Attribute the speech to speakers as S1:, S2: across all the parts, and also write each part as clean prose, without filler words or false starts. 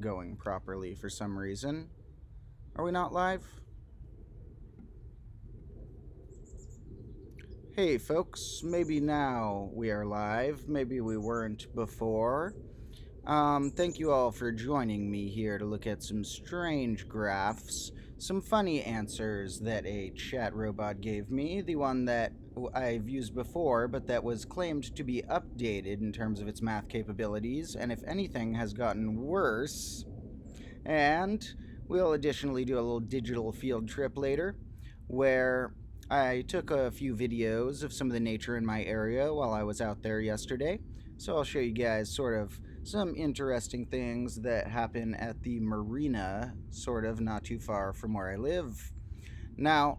S1: going properly for some reason. Are we not live? Hey folks, maybe now we are live. Maybe we weren't before. Thank you all for joining me here to look at some strange graphs, some funny answers that a chat robot gave me, the one that I've used before, but that was claimed to be updated in terms of its math capabilities, and if anything has gotten worse. And we'll additionally do a little digital field trip later, where I took a few videos of some of the nature in my area while I was out there yesterday. So I'll show you guys sort of some interesting things that happen at the marina, sort of not too far from where I live. Now,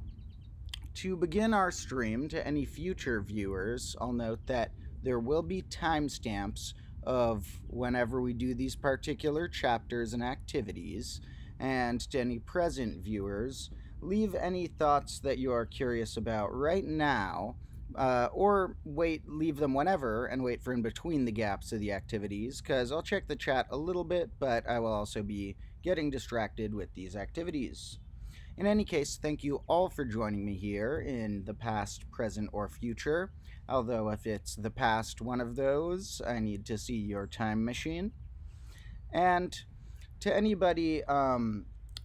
S1: to begin our stream, to any future viewers, I'll note that there will be timestamps of whenever we do these particular chapters and activities. And to any present viewers, leave any thoughts that you are curious about right now, or leave them whenever and wait for in between the gaps of the activities, because I'll check the chat a little bit, but I will also be getting distracted with these activities. In any case, thank you all for joining me here in the past, present, or future. Although, if it's the past one of those, I need to see your time machine. And to anybody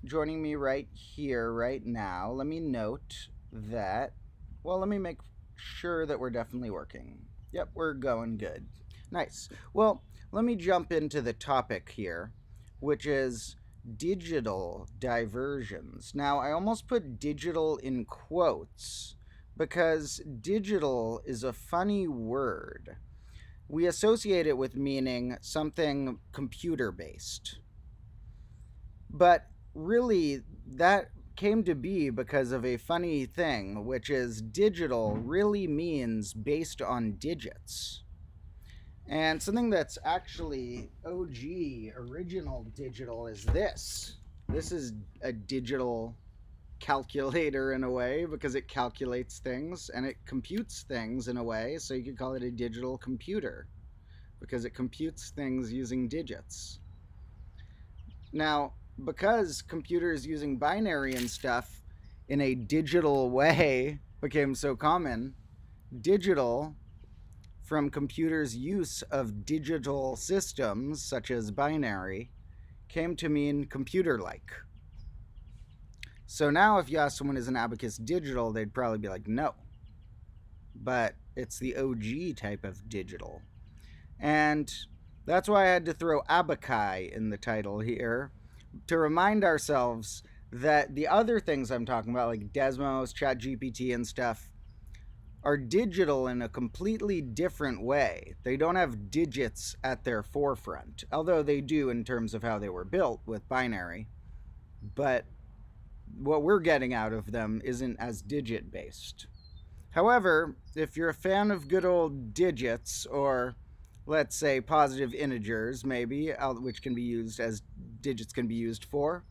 S1: joining me right here, right now, let me note that, well, let me make sure that we're definitely working. Yep, we're going good. Nice. Well, let me jump into the topic here, which is digital diversions. Now, I almost put digital in quotes because digital is a funny word. We associate it with meaning something computer based. But really, that came to be because of a funny thing, which is digital really means based on digits. And something that's actually OG, original digital, is this. This is a digital calculator in a way because it calculates things and it computes things in a way, so you could call it a digital computer because it computes things using digits. Now, because computers using binary and stuff in a digital way became so common, digital from computers' use of digital systems, such as binary, came to mean computer like. So now, if you ask someone is an abacus digital, they'd probably be like, no. But it's the OG type of digital. And that's why I had to throw abaci in the title here to remind ourselves that the other things I'm talking about, like Desmos, ChatGPT, and stuff, are digital in a completely different way. They don't have digits at their forefront, although they do in terms of how they were built with binary. But what we're getting out of them isn't as digit based. However, if you're a fan of good old digits, or let's say positive integers, maybe, which can be used as digits can be used for,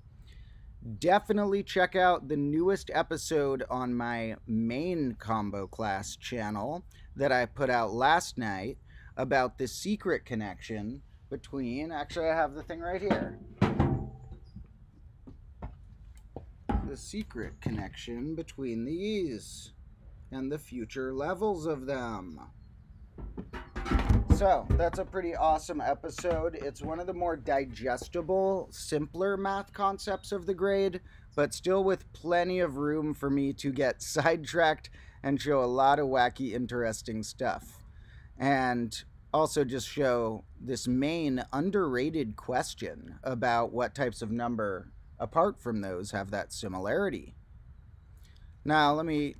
S1: definitely check out the newest episode on my main combo class channel that I put out last night about the secret connection between, actually I have the thing right here, the secret connection between these and the future levels of them. So, that's a pretty awesome episode. It's one of the more digestible, simpler math concepts of the grade, but still with plenty of room for me to get sidetracked and show a lot of wacky, interesting stuff. And also just show this main underrated question about what types of number, apart from those, have that similarity. Now, let me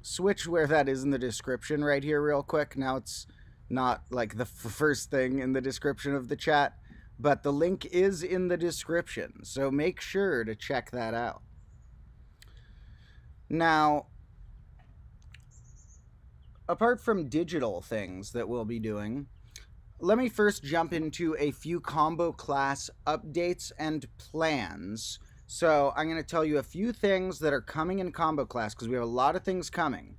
S1: switch where that is in the description right here real quick. Now it's not like the first thing in the description of the chat, but the link is in the description, so make sure to check that out. Now, apart from digital things that we'll be doing, let me first jump into a few combo class updates and plans. So I'm going to tell you a few things that are coming in combo class because we have a lot of things coming.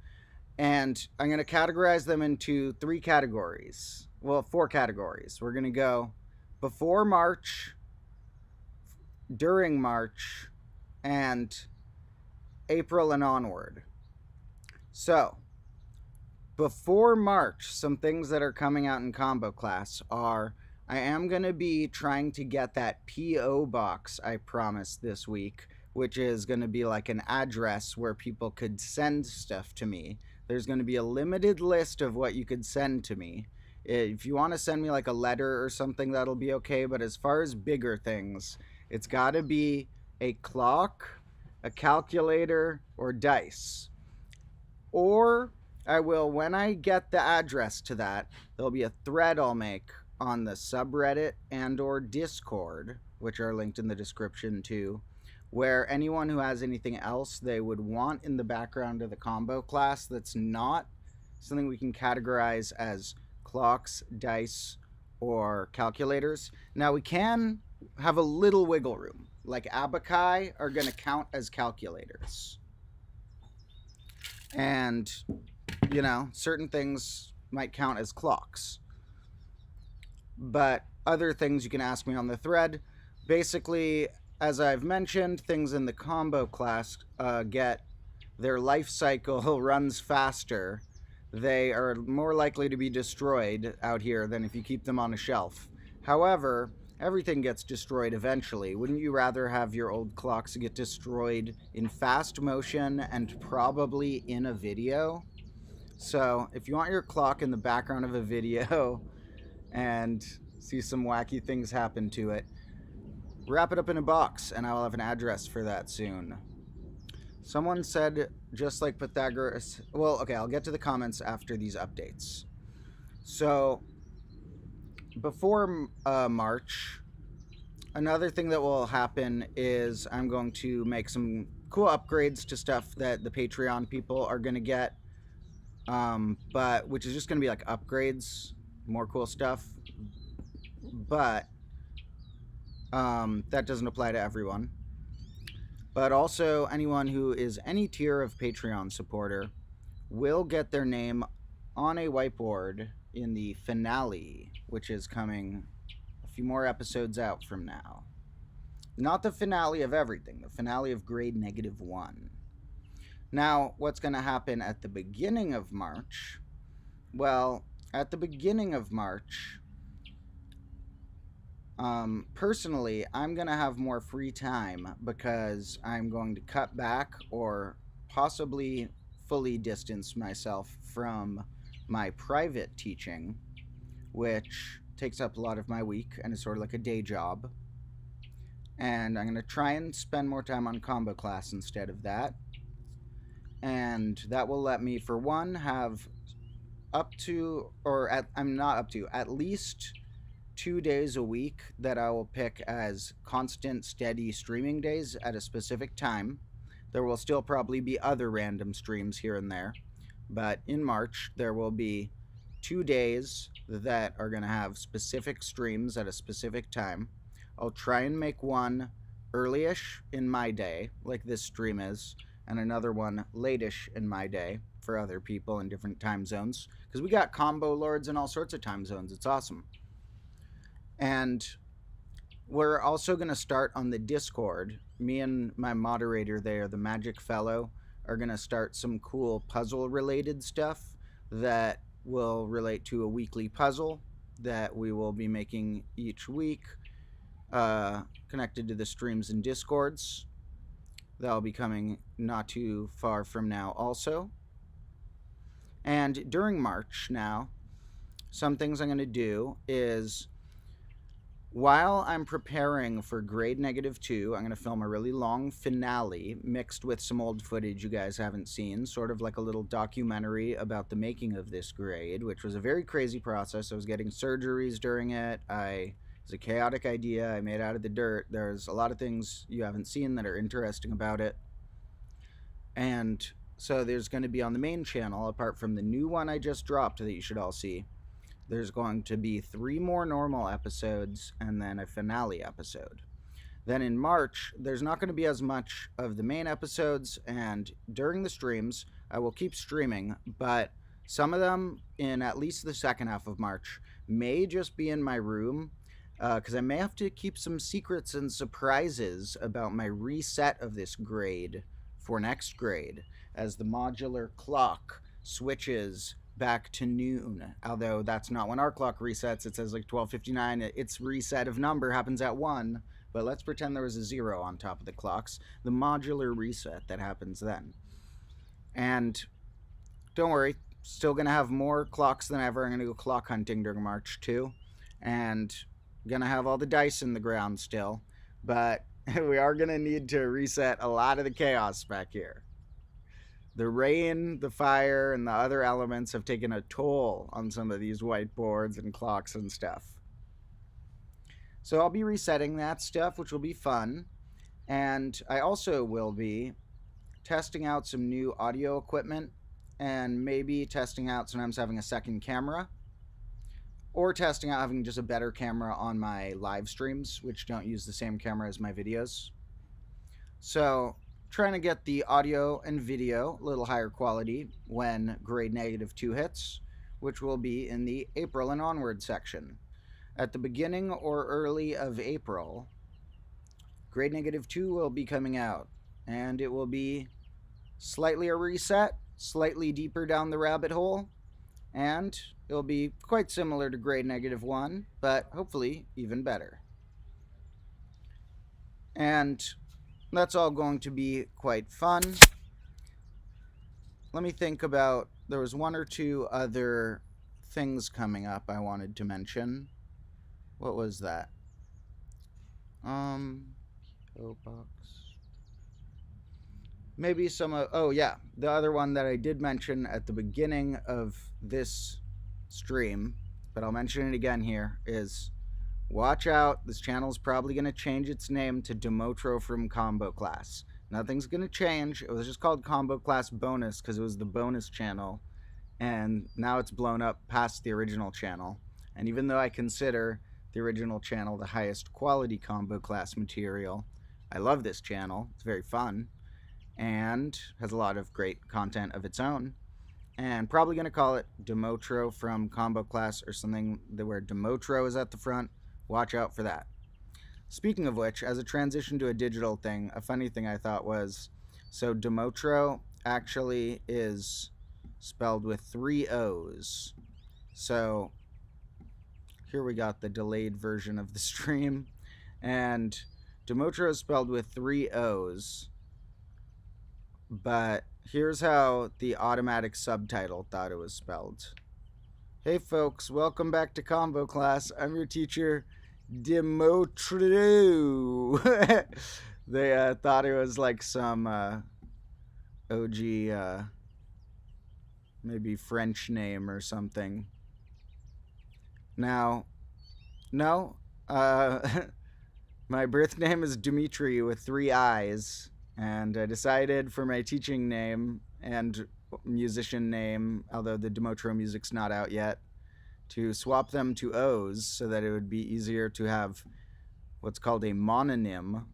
S1: And I'm going to categorize them into 3 categories. Well, 4 categories. We're going to go before March, during March, and April and onward. So, before March, some things that are coming out in combo class are I am going to be trying to get that P.O. box I promised this week, which is going to be like an address where people could send stuff to me. There's going to be a limited list of what you could send to me. If you want to send me like a letter or something, that'll be okay. But as far as bigger things, it's got to be a clock, a calculator, or dice. Or I will, when I get the address to that, there'll be a thread I'll make on the subreddit and or Discord, which are linked in the description too, where anyone who has anything else they would want in the background of the combo class that's not something we can categorize as clocks, dice, or calculators. Now we can have a little wiggle room. Like abaci are going to count as calculators. And certain things might count as clocks. But other things you can ask me on the thread. Basically, as I've mentioned, things in the combo class get their life cycle runs faster. They are more likely to be destroyed out here than if you keep them on a shelf. However, everything gets destroyed eventually. Wouldn't you rather have your old clocks get destroyed in fast motion and probably in a video? So, if you want your clock in the background of a video and see some wacky things happen to it, wrap it up in a box and I'll have an address for that soon. Someone said, just like Pythagoras. Well, okay, I'll get to the comments after these updates. So, before March, another thing that will happen is I'm going to make some cool upgrades to stuff that the Patreon people are going to get. But which is just going to be like upgrades, more cool stuff. But that doesn't apply to everyone. But also anyone who is any tier of Patreon supporter will get their name on a whiteboard in the finale, which is coming a few more episodes out from now. Not the finale of everything, the finale of grade -1. Now, what's going to happen at the beginning of March? Well, at the beginning of March, personally, I'm going to have more free time because I'm going to cut back or possibly fully distance myself from my private teaching, which takes up a lot of my week and is sort of like a day job. And I'm going to try and spend more time on combo class instead of that. And that will let me, for one, have at least 2 days a week that I will pick as constant, steady streaming days at a specific time. There will still probably be other random streams here and there, but in March there will be 2 days that are going to have specific streams at a specific time. I'll try and make one early-ish in my day, like this stream is, and another one late-ish in my day for other people in different time zones, because we got combo lords in all sorts of time zones. It's awesome. And we're also going to start on the Discord. Me and my moderator there, the Magic Fellow, are going to start some cool puzzle-related stuff that will relate to a weekly puzzle that we will be making each week, connected to the streams and Discords. That'll be coming not too far from now also. And during March now, some things I'm going to do is, while I'm preparing for grade -2, I'm going to film a really long finale mixed with some old footage you guys haven't seen, sort of like a little documentary about the making of this grade, which was a very crazy process. I was getting surgeries during it. It was a chaotic idea I made out of the dirt. There's a lot of things you haven't seen that are interesting about it. And so there's going to be on the main channel, apart from the new one I just dropped that you should all see, there's going to be 3 more normal episodes and then a finale episode. Then in March, there's not going to be as much of the main episodes, and during the streams, I will keep streaming, but some of them, in at least the second half of March, may just be in my room, because I may have to keep some secrets and surprises about my reset of this grade for next grade, as the modular clock switches back to noon. Although that's not when our clock resets. It says like 12:59. Its reset of number happens at 1, but let's pretend there was a 0 on top of the clocks. The modular reset that happens then. And don't worry, still gonna have more clocks than ever. I'm gonna go clock hunting during March too, and gonna have all the dice in the ground still, but we are gonna need to reset a lot of the chaos back here. The rain, the fire, and the other elements have taken a toll on some of these whiteboards and clocks and stuff. So I'll be resetting that stuff, which will be fun. And I also will be testing out some new audio equipment, and maybe testing out sometimes having a second camera, or testing out having just a better camera on my live streams, which don't use the same camera as my videos. So trying to get the audio and video a little higher quality when grade -2 hits, which will be in the April and onward section. At the beginning or early of April, grade -2 will be coming out, and it will be slightly a reset, slightly deeper down the rabbit hole, and it'll be quite similar to grade -1, but hopefully even better. And that's all going to be quite fun. Let me think about, there was one or two other things coming up I wanted to mention. What was that? PO box. Maybe some of, oh yeah, the other one that I did mention at the beginning of this stream, but I'll mention it again here, is watch out. This channel's probably going to change its name to Demotro from Combo Class. Nothing's going to change. It was just called Combo Class Bonus because it was the bonus channel, and now it's blown up past the original channel. And even though I consider the original channel the highest quality Combo Class material, I love this channel. It's very fun and has a lot of great content of its own. And probably going to call it Demotro from Combo Class or something where Demotro is at the front. Watch out for that. Speaking of which, as a transition to a digital thing, a funny thing I thought was, so Demotro actually is spelled with 3 O's. So here we got the delayed version of the stream, and Demotro is spelled with 3 O's, but here's how the automatic subtitle thought it was spelled. Hey folks, welcome back to Combo Class. I'm your teacher, Demotro. They thought it was like some OG maybe French name or something. Now, no, my birth name is Dimitri with 3 I's, and I decided for my teaching name and musician name, although the Demotro music's not out yet, to swap them to O's so that it would be easier to have what's called a mononym,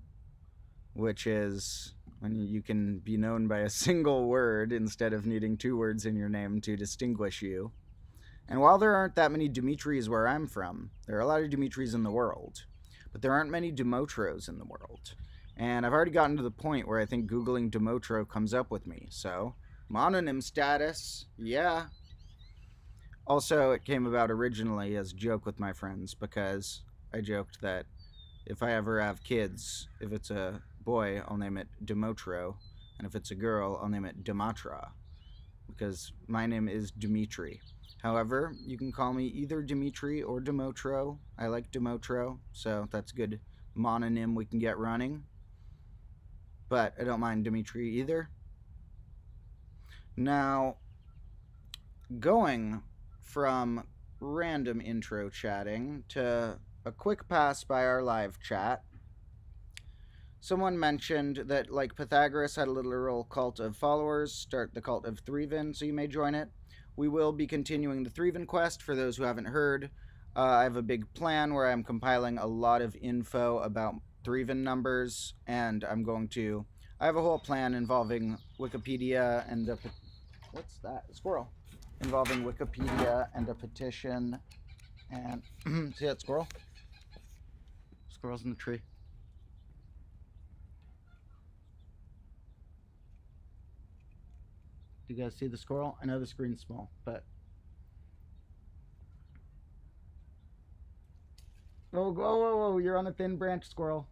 S1: which is when you can be known by a single word instead of needing 2 words in your name to distinguish you. And while there aren't that many Dimitris where I'm from, there are a lot of Dimitris in the world, but there aren't many Demotros in the world. And I've already gotten to the point where I think Googling Demotro comes up with me, so mononym status, yeah. Also, it came about originally as a joke with my friends because I joked that if I ever have kids, if it's a boy, I'll name it Demotro, and if it's a girl, I'll name it Dematra, because my name is Dimitri. However, you can call me either Dimitri or Demotro. I like Demotro, so that's a good mononym we can get running. But I don't mind Dimitri either. Now, going from random intro chatting to a quick pass by our live chat, someone mentioned that, like Pythagoras had a literal cult of followers, start the cult of Threven, so you may join it. We will be continuing the Threven quest for those who haven't heard. I have a big plan where I'm compiling a lot of info about Threven numbers, and I have a whole plan involving Wikipedia and a, what's that? A squirrel. Involving Wikipedia and a petition, and see that squirrel? Squirrel's in the tree. Do you guys see the squirrel? I know the screen's small, but... Oh, whoa, whoa, whoa, you're on a thin branch, squirrel.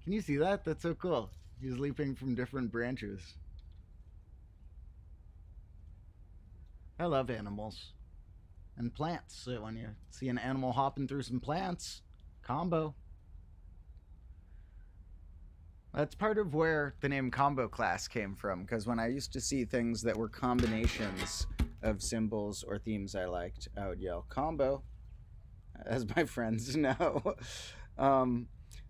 S1: Can you see that? That's so cool. He's leaping from different branches. I love animals. And plants. So when you see an animal hopping through some plants, combo. That's part of where the name combo class came from, because when I used to see things that were combinations of symbols or themes I liked, I would yell combo, as my friends know.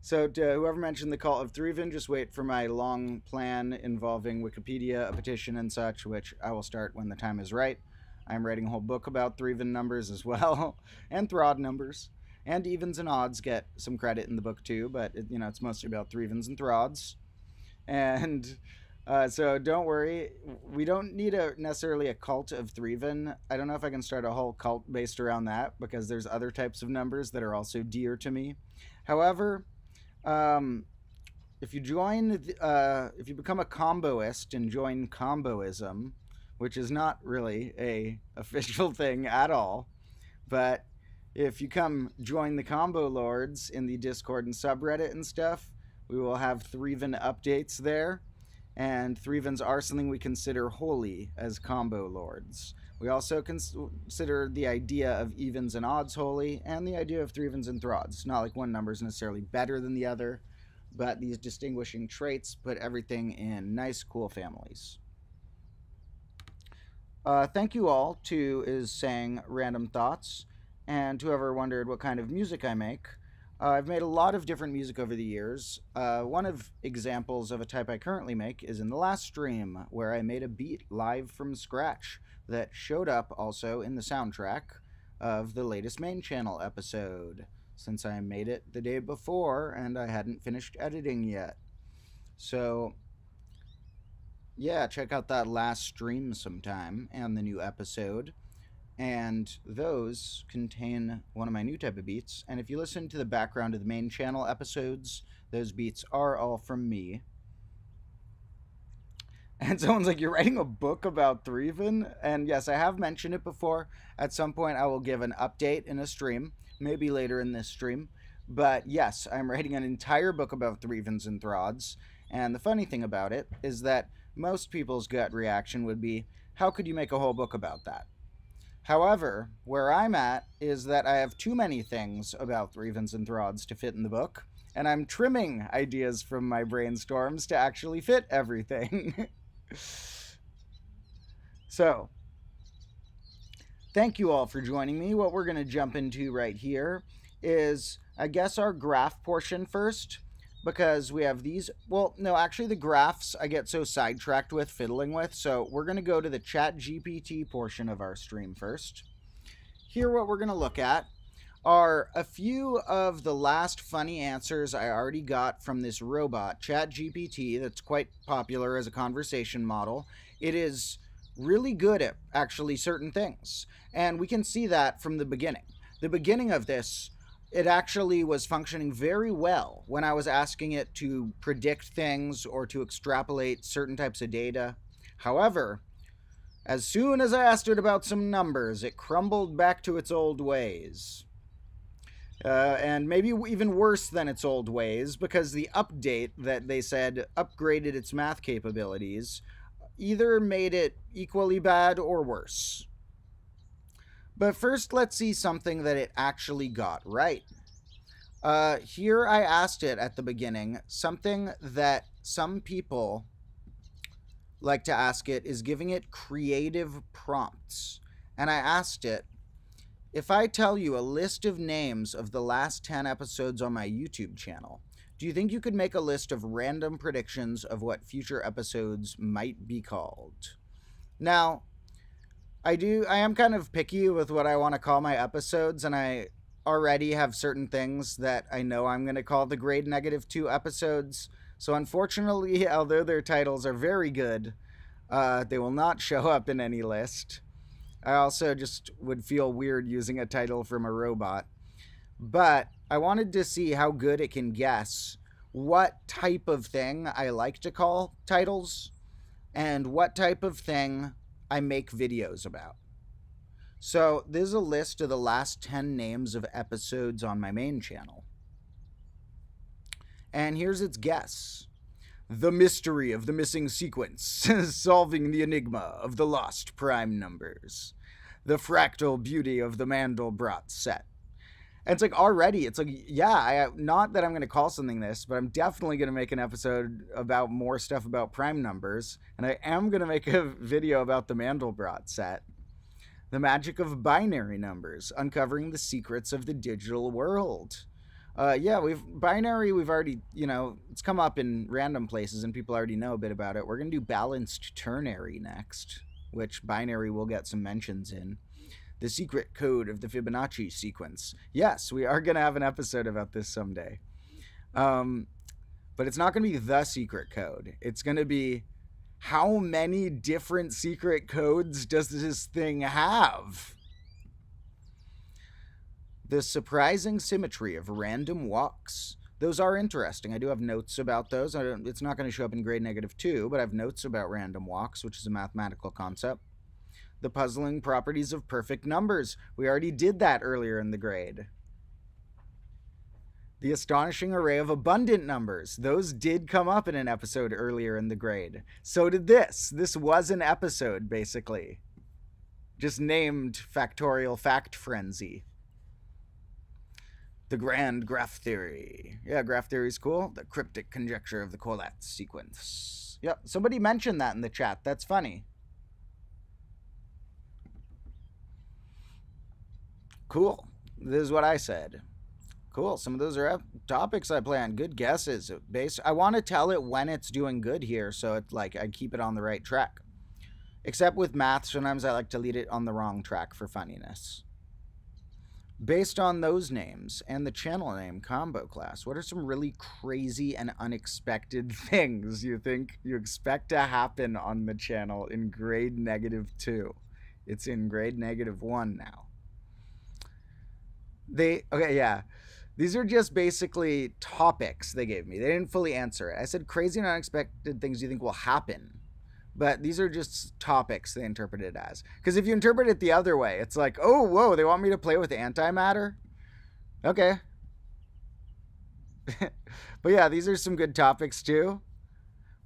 S1: So to whoever mentioned the cult of Threven, just wait for my long plan involving Wikipedia, a petition, and such, which I will start when the time is right. I'm writing a whole book about Threven numbers as well, and Throd numbers. And evens and odds get some credit in the book too, but it's mostly about Threvens and Throds. And so don't worry, we don't need necessarily a cult of Threven. I don't know if I can start a whole cult based around that, because there's other types of numbers that are also dear to me. However, if you become a comboist and join comboism, which is not really a official thing at all, but if you come join the Combo Lords in the Discord and subreddit and stuff, we will have Threven updates there. And Threvens are something we consider holy as Combo Lords. We also consider the idea of evens and odds holy, and the idea of Threvens and Throds. It's not like one number is necessarily better than the other, but these distinguishing traits put everything in nice, cool families. Thank you all to is saying random thoughts. And whoever wondered what kind of music I make, I've made a lot of different music over the years. One of examples of a type I currently make is in the last stream, where I made a beat live from scratch that showed up also in the soundtrack of the latest main channel episode, since I made it the day before and I hadn't finished editing yet. So yeah, check out that last stream sometime and the new episode. And those contain one of my new type of beats. And if you listen to the background of the main channel episodes, those beats are all from me. And someone's like, you're writing a book about Threven? And yes, I have mentioned it before. At some point, I will give an update in a stream, maybe later in this stream. But yes, I'm writing an entire book about Threvens and Throds. And the funny thing about it is that most people's gut reaction would be, how could you make a whole book about that? However, where I'm at is that I have too many things about Threvens and Throds to fit in the book, and I'm trimming ideas from my brainstorms to actually fit everything. So, thank you all for joining me. What we're going to jump into right here is, I guess, our graph portion first, because we have these. Well, no, actually the graphs I get so sidetracked with fiddling with, so we're going to go to the ChatGPT portion of our stream first. Here, what we're going to look at are a few of the last funny answers I already got from this robot, ChatGPT, that's quite popular as a conversation model. It is really good at actually certain things, and we can see that from the beginning. The beginning of this, it actually was functioning very well when I was asking it to predict things or to extrapolate certain types of data. However, as soon as I asked it about some numbers, it crumbled back to its old ways. And maybe even worse than its old ways, because the update that they said upgraded its math capabilities either made it equally bad or worse. But first, let's see something that it actually got right. Here I asked it at the beginning something that some people like to ask it is giving it creative prompts. And I asked it, if I tell you a list of names of the last 10 episodes on my YouTube channel, do you think you could make a list of random predictions of what future episodes might be called? Now, I am kind of picky with what I want to call my episodes, and I already have certain things that I know I'm going to call the grade -2 episodes. So unfortunately, although their titles are very good, they will not show up in any list. I also just would feel weird using a title from a robot. But I wanted to see how good it can guess what type of thing I like to call titles and what type of thing I make videos about. So, this is a list of the last 10 names of episodes on my main channel. And here's its guess: The Mystery of the Missing Sequence, Solving the Enigma of the Lost Prime Numbers, The Fractal Beauty of the Mandelbrot Set. And it's like already, it's like, yeah, not that I'm going to call something this, but I'm definitely going to make an episode about more stuff about prime numbers. And I am going to make a video about the Mandelbrot set. The Magic of Binary Numbers, Uncovering the Secrets of the Digital World. Yeah, we've already, it's come up in random places and people already know a bit about it. We're going to do Balanced Ternary next, which binary will get some mentions in. The Secret Code of the Fibonacci Sequence. Yes, we are going to have an episode about this someday. But it's not going to be the secret code. It's going to be, how many different secret codes does this thing have? The Surprising Symmetry of Random Walks. Those are interesting. I do have notes about those. It's not going to show up in grade -2, but I have notes about random walks, which is a mathematical concept. The Puzzling Properties of Perfect Numbers. We already did that earlier in the grade. The Astonishing Array of Abundant Numbers. Those did come up in an episode earlier in the grade. So did this. This was an episode, basically. Just named Factorial Fact Frenzy. The Grand Graph Theory. Yeah, graph theory is cool. The Cryptic Conjecture of the Collatz Sequence. Yep, somebody mentioned that in the chat. That's funny. Cool. This is what I said. Cool. Some of those are topics I plan. Good guesses. I want to tell it when it's doing good here, so it's like I keep it on the right track. Except with math, sometimes I like to lead it on the wrong track for funniness. Based on those names and the channel name Combo Class, what are some really crazy and unexpected things you think you expect to happen on the channel in grade -2? It's in grade -1 now. These are just basically topics they gave me. They didn't fully answer it. I said crazy and unexpected things you think will happen. But these are just topics they interpret it as. Because if you interpret it the other way, it's like, oh, whoa, they want me to play with antimatter? Okay. But yeah, these are some good topics too.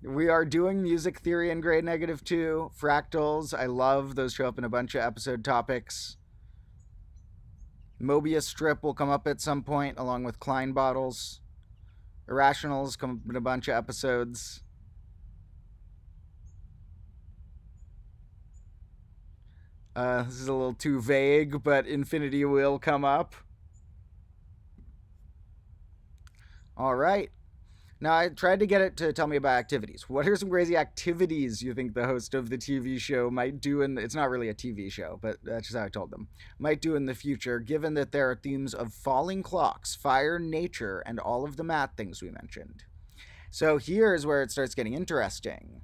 S1: We are doing music theory in grade -2. Fractals, I love those, show up in a bunch of episode topics. Mobius strip will come up at some point, along with Klein bottles. Irrationals come up in a bunch of episodes. This is a little too vague, but infinity will come up. All right. Now, I tried to get it to tell me about activities. What are some crazy activities you think the host of the TV show might do it's not really a TV show, but that's just how I told them, might do in the future, given that there are themes of falling clocks, fire, nature, and all of the math things we mentioned. So here's where it starts getting interesting.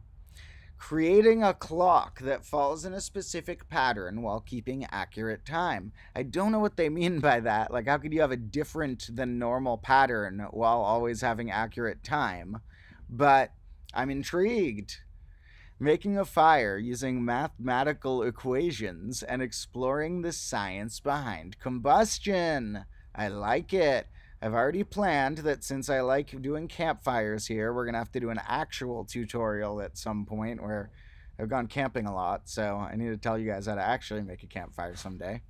S1: Creating a clock that falls in a specific pattern while keeping accurate time. I don't know what they mean by that. Like, how could you have a different than normal pattern while always having accurate time? But I'm intrigued. Making a fire using mathematical equations and exploring the science behind combustion. I like it. I've already planned that since I like doing campfires here, we're going to have to do an actual tutorial at some point where I've gone camping a lot, so I need to tell you guys how to actually make a campfire someday.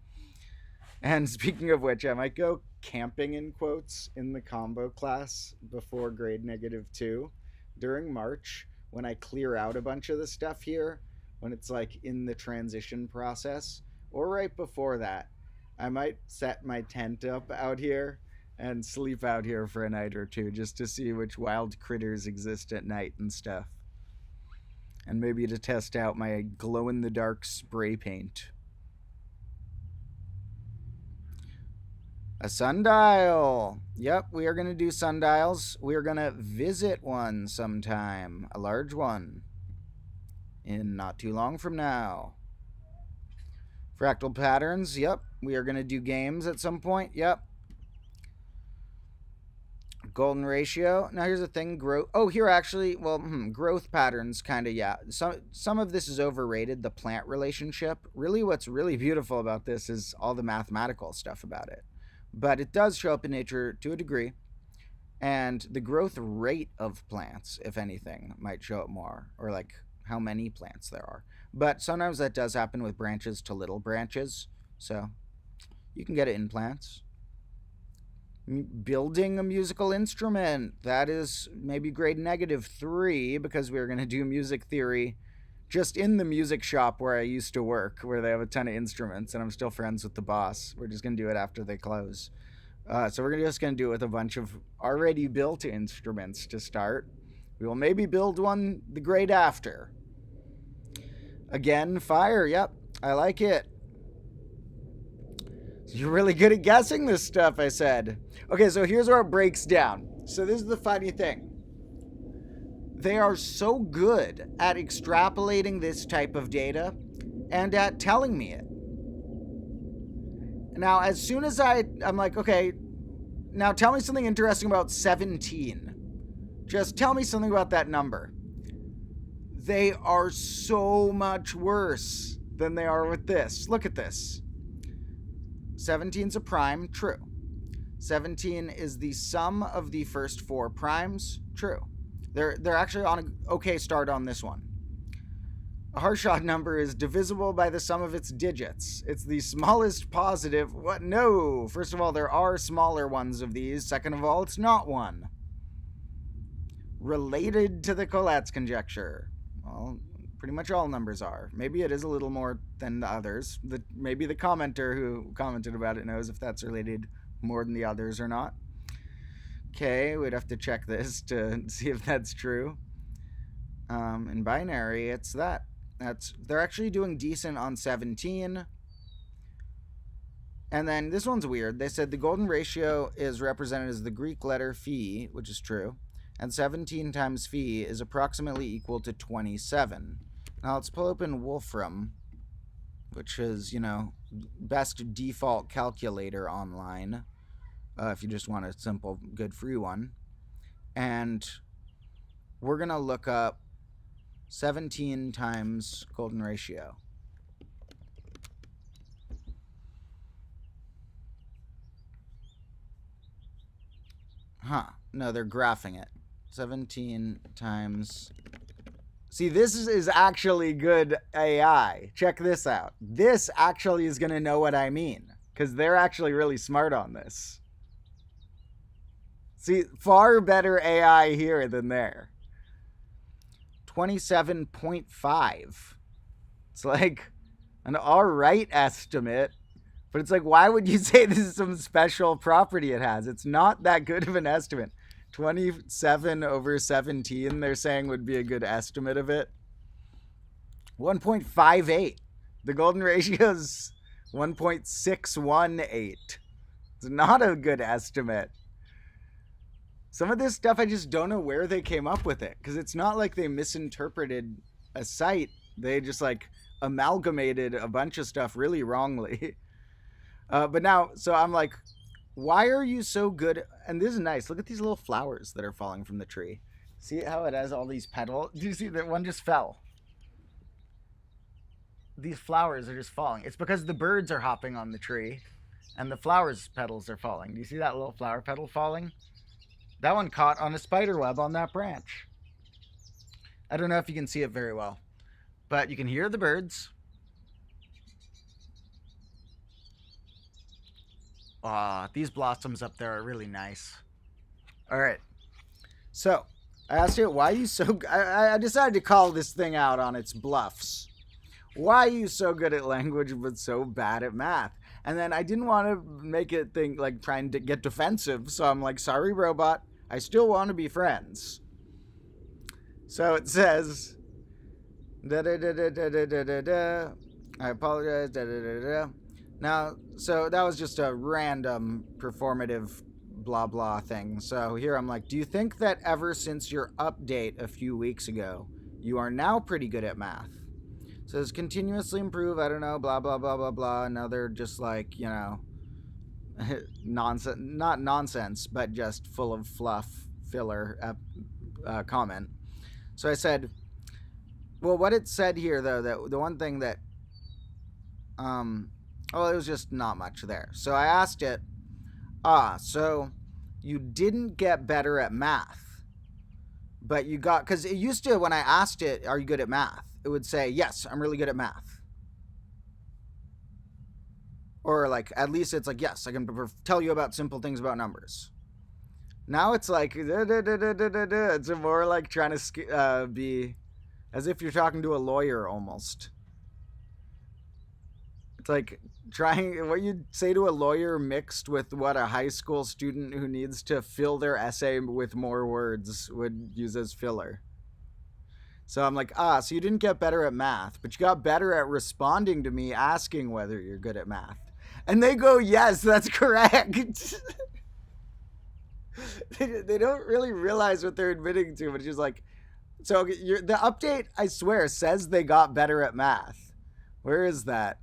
S1: And speaking of which, I might go camping in quotes in the combo class before grade -2 during March when I clear out a bunch of the stuff here, when it's like in the transition process, or right before that. I might set my tent up out here and sleep out here for a night or two just to see which wild critters exist at night and stuff. And maybe to test out my glow-in-the-dark spray paint. A sundial! Yep, we are going to do sundials. We are going to visit one sometime. A large one. In not too long from now. Fractal patterns, yep. We are going to do games at some point, yep. Golden ratio. Now here's the thing, growth. Oh, here actually, well, growth patterns kind of, yeah. Some of this is overrated, the plant relationship. Really what's really beautiful about this is all the mathematical stuff about it. But it does show up in nature to a degree. And the growth rate of plants, if anything, might show up more, or like how many plants there are. But sometimes that does happen with branches to little branches. So you can get it in plants. Building a musical instrument. That is maybe grade -3 because we're going to do music theory just in the music shop where I used to work, where they have a ton of instruments, and I'm still friends with the boss. We're just going to do it after they close. So we're just going to do it with a bunch of already built instruments to start. We will maybe build one the grade after. Again, fire. Yep, I like it. You're really good at guessing this stuff, I said. Okay, so here's where it breaks down. So this is the funny thing. They are so good at extrapolating this type of data and at telling me it. Now, as soon as I'm like, okay, now tell me something interesting about 17. Just tell me something about that number. They are so much worse than they are with this. Look at this. 17's a prime, true. 17 is the sum of the first 4 primes, true. They're actually on an okay start on this one. A Harshad number is divisible by the sum of its digits. It's the smallest positive. What? No. First of all, there are smaller ones of these. Second of all, it's not one. Related to the Collatz conjecture. Well, pretty much all numbers are. Maybe it is a little more than the others. Maybe the commenter who commented about it knows if that's related more than the others or not. Okay, we'd have to check this to see if that's true. In binary, it's that. They're actually doing decent on 17. And then this one's weird. They said the golden ratio is represented as the Greek letter phi, which is true. And 17 times phi is approximately equal to 27. Now let's pull open Wolfram, which is, best default calculator online. If you just want a simple, good free one. And we're going to look up 17 times golden ratio. No, they're graphing it. 17 times... See, this is actually good AI. Check this out. This actually is going to know what I mean, because they're actually really smart on this. See, far better AI here than there. 27.5. It's like an alright estimate, but it's like, why would you say this is some special property it has? It's not that good of an estimate. 27 over 17, they're saying, would be a good estimate of it. 1.58. The golden ratio is 1.618. It's not a good estimate. Some of this stuff, I just don't know where they came up with it, because it's not like they misinterpreted a site. They just amalgamated a bunch of stuff really wrongly. But now, so I'm like, why are you so good? And this is nice. Look at these little flowers that are falling from the tree. See how it has all these petals? Do you see that one just fell? These flowers are just falling. It's because the birds are hopping on the tree and the flowers petals are falling. Do you see that little flower petal falling? That one caught on a spider web on that branch. I don't know if you can see it very well, but you can hear the birds. These blossoms up there are really nice. All right. So, I asked you, why are you so... I decided to call this thing out on its bluffs. Why are you so good at language but so bad at math? And then I didn't want to make it think trying to get defensive, so I'm like, sorry, robot. I still want to be friends. So it says... I apologize. Now, so that was just a random performative blah blah thing. So here I'm like, do you think that ever since your update a few weeks ago, you are now pretty good at math? says continuously improve, I don't know, blah, blah, blah, blah, blah. Another just like, nonsense, not nonsense, but just full of fluff filler comment. So I said, well, what it said here, though, that the one thing that, well, it was just not much there. So I asked it, so you didn't get better at math, but you got, because it used to, when I asked it, are you good at math? It would say, yes, I'm really good at math. Or like, at least it's like, yes, I can tell you about simple things about numbers. Now it's like, it's more like trying to be as if you're talking to a lawyer almost. It's like trying what you'd say to a lawyer mixed with what a high school student who needs to fill their essay with more words would use as filler. So I'm like, so you didn't get better at math, but you got better at responding to me asking whether you're good at math. And they go, yes, that's correct. They don't really realize what they're admitting to, but it's just like, so the update, I swear, says they got better at math. Where is that?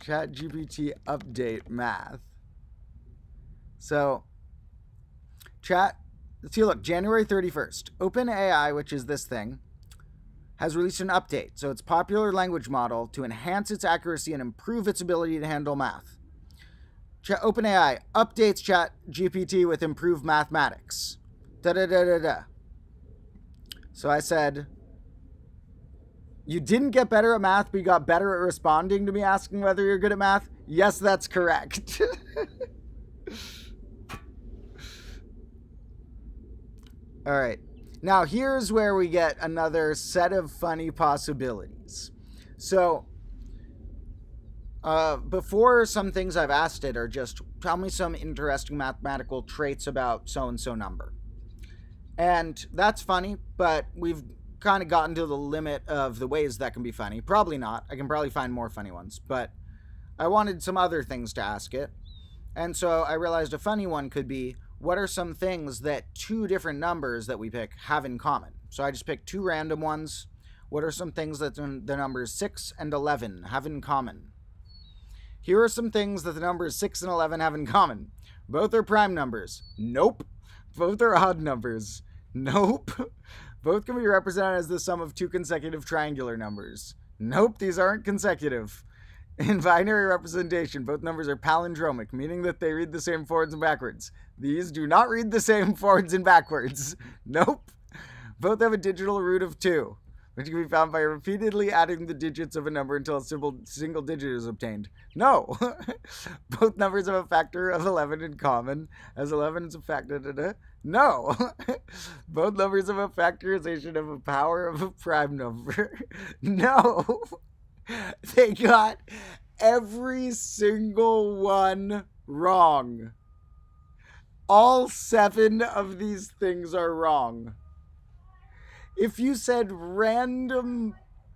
S1: ChatGPT update math. So, let's see, look, January 31st. OpenAI, which is this thing, has released an update. So its popular language model to enhance its accuracy and improve its ability to handle math. OpenAI updates ChatGPT with improved mathematics. So I said, you didn't get better at math, but you got better at responding to me asking whether you're good at math? Yes, that's correct. All right. Now, here's where we get another set of funny possibilities. So, before, some things I've asked it are just, tell me some interesting mathematical traits about so-and-so number. And that's funny, but we've kind of gotten to the limit of the ways that can be funny. Probably not. I can probably find more funny ones. But I wanted some other things to ask it. And so I realized a funny one could be, what are some things that two different numbers that we pick have in common? So I just picked two random ones. What are some things that the numbers 6 and 11 have in common? Here are some things that the numbers 6 and 11 have in common. Both are prime numbers. Nope. Both are odd numbers. Nope. Both can be represented as the sum of two consecutive triangular numbers. Nope, these aren't consecutive. In binary representation, both numbers are palindromic, meaning that they read the same forwards and backwards. These do not read the same forwards and backwards. Nope. Both have a digital root of 2, which can be found by repeatedly adding the digits of a number until a single digit is obtained. No. Both numbers have a factor of 11 in common, as 11 is a factor. No. Both numbers have a factorization of a power of a prime number. No. They got every single one wrong. All 7 of these things are wrong. If you said random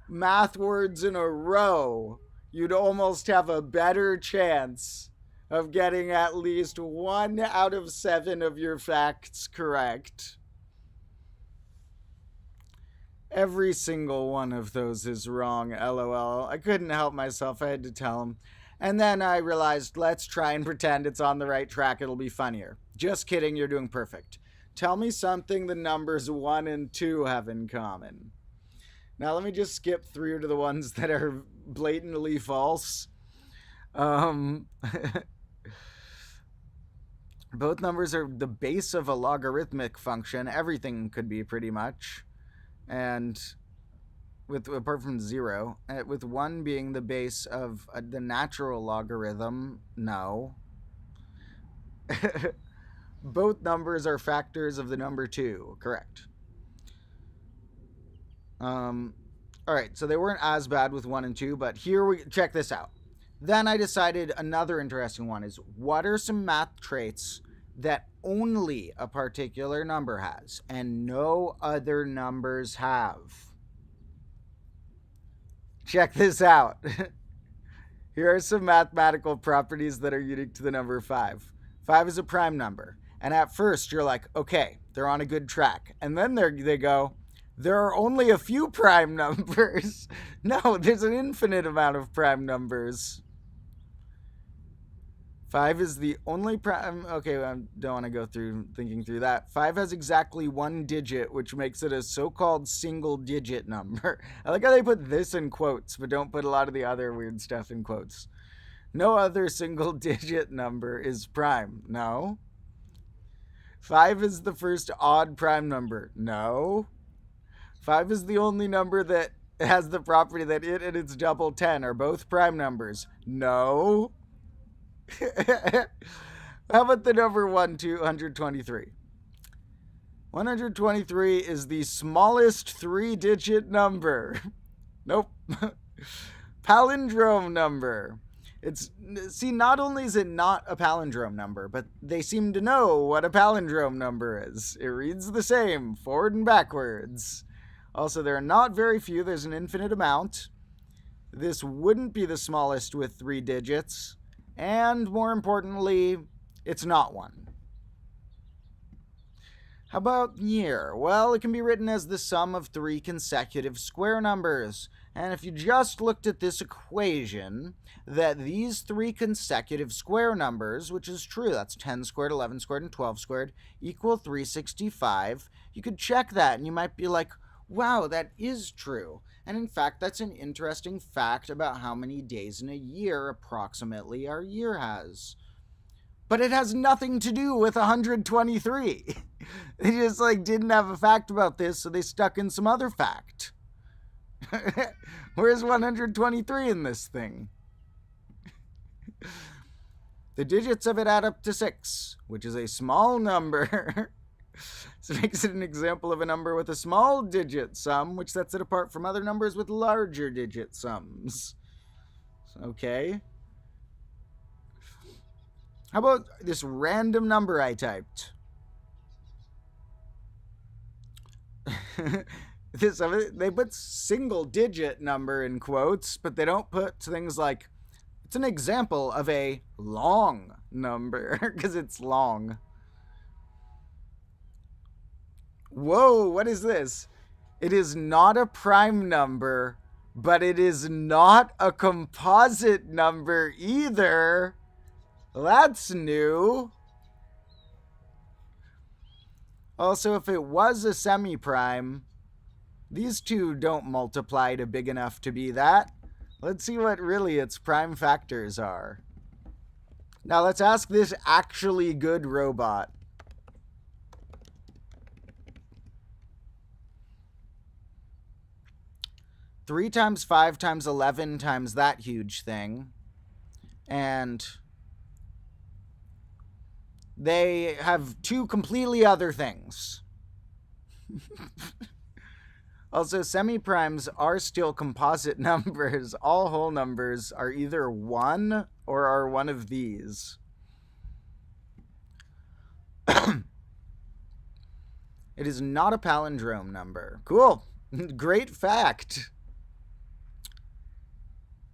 S1: math words in a row, you'd almost have a better chance of getting at least 1 out of 7 of your facts correct. Every single one of those is wrong, LOL. I couldn't help myself. I had to tell him. And then I realized, let's try and pretend it's on the right track. It'll be funnier. Just kidding, you're doing perfect. Tell me something the numbers 1 and 2 have in common. Now let me just skip through to the ones that are blatantly false. Both numbers are the base of a logarithmic function. Everything could be pretty much. And apart from 0, with 1 being the base of the natural logarithm, no. Both numbers are factors of the number 2, correct. All right, so they weren't as bad with 1 and 2, but check this out. Then I decided another interesting one is, what are some math traits that only a particular number has and no other numbers have? Check this out. Here are some mathematical properties that are unique to the number 5. 5 is a prime number. And at first you're like, okay, they're on a good track. And then they go, There are only a few prime numbers. No, there's an infinite amount of prime numbers. 5 is the only prime. Okay, I don't want to go through thinking through that. 5 has exactly one digit, which makes it a so-called single-digit number. I like how they put this in quotes, but don't put a lot of the other weird stuff in quotes. No other single-digit number is prime. No. 5 is the first odd prime number. No. 5 is the only number that has the property that it and its double 10 are both prime numbers. No. How about the number 123? 123 is the smallest three-digit number. Nope. Palindrome number. Not only is it not a palindrome number, but they seem to know what a palindrome number is. It reads the same, forward and backwards. Also, there are not very few. There's an infinite amount. This wouldn't be the smallest with 3 digits. And more importantly, it's not one. How about year? Well, it can be written as the sum of 3 consecutive square numbers. And if you just looked at this equation, that these 3 consecutive square numbers, which is true, that's 10 squared, 11 squared, and 12 squared, equal 365, you could check that and you might be like, wow, that is true. And in fact, that's an interesting fact about how many days in a year approximately our year has. But it has nothing to do with 123. They just didn't have a fact about this, so they stuck in some other fact. Where's 123 in this thing? The digits of it add up to 6, which is a small number. So it makes it an example of a number with a small digit sum, which sets it apart from other numbers with larger digit sums. Okay. How about this random number I typed? They put single digit number in quotes, but they don't put things like, it's an example of a long number, because it's long. Whoa, what is this? It is not a prime number, but it is not a composite number either. That's new. Also, if it was a semi-prime, these two don't multiply to big enough to be that. Let's see what really its prime factors are. Now let's ask this actually good robot. Three times 5 times 11 times that huge thing. And they have 2 completely other things. Also, semi-primes are still composite numbers. All whole numbers are either 1 or are one of these. It is not a palindrome number. Cool. Great fact.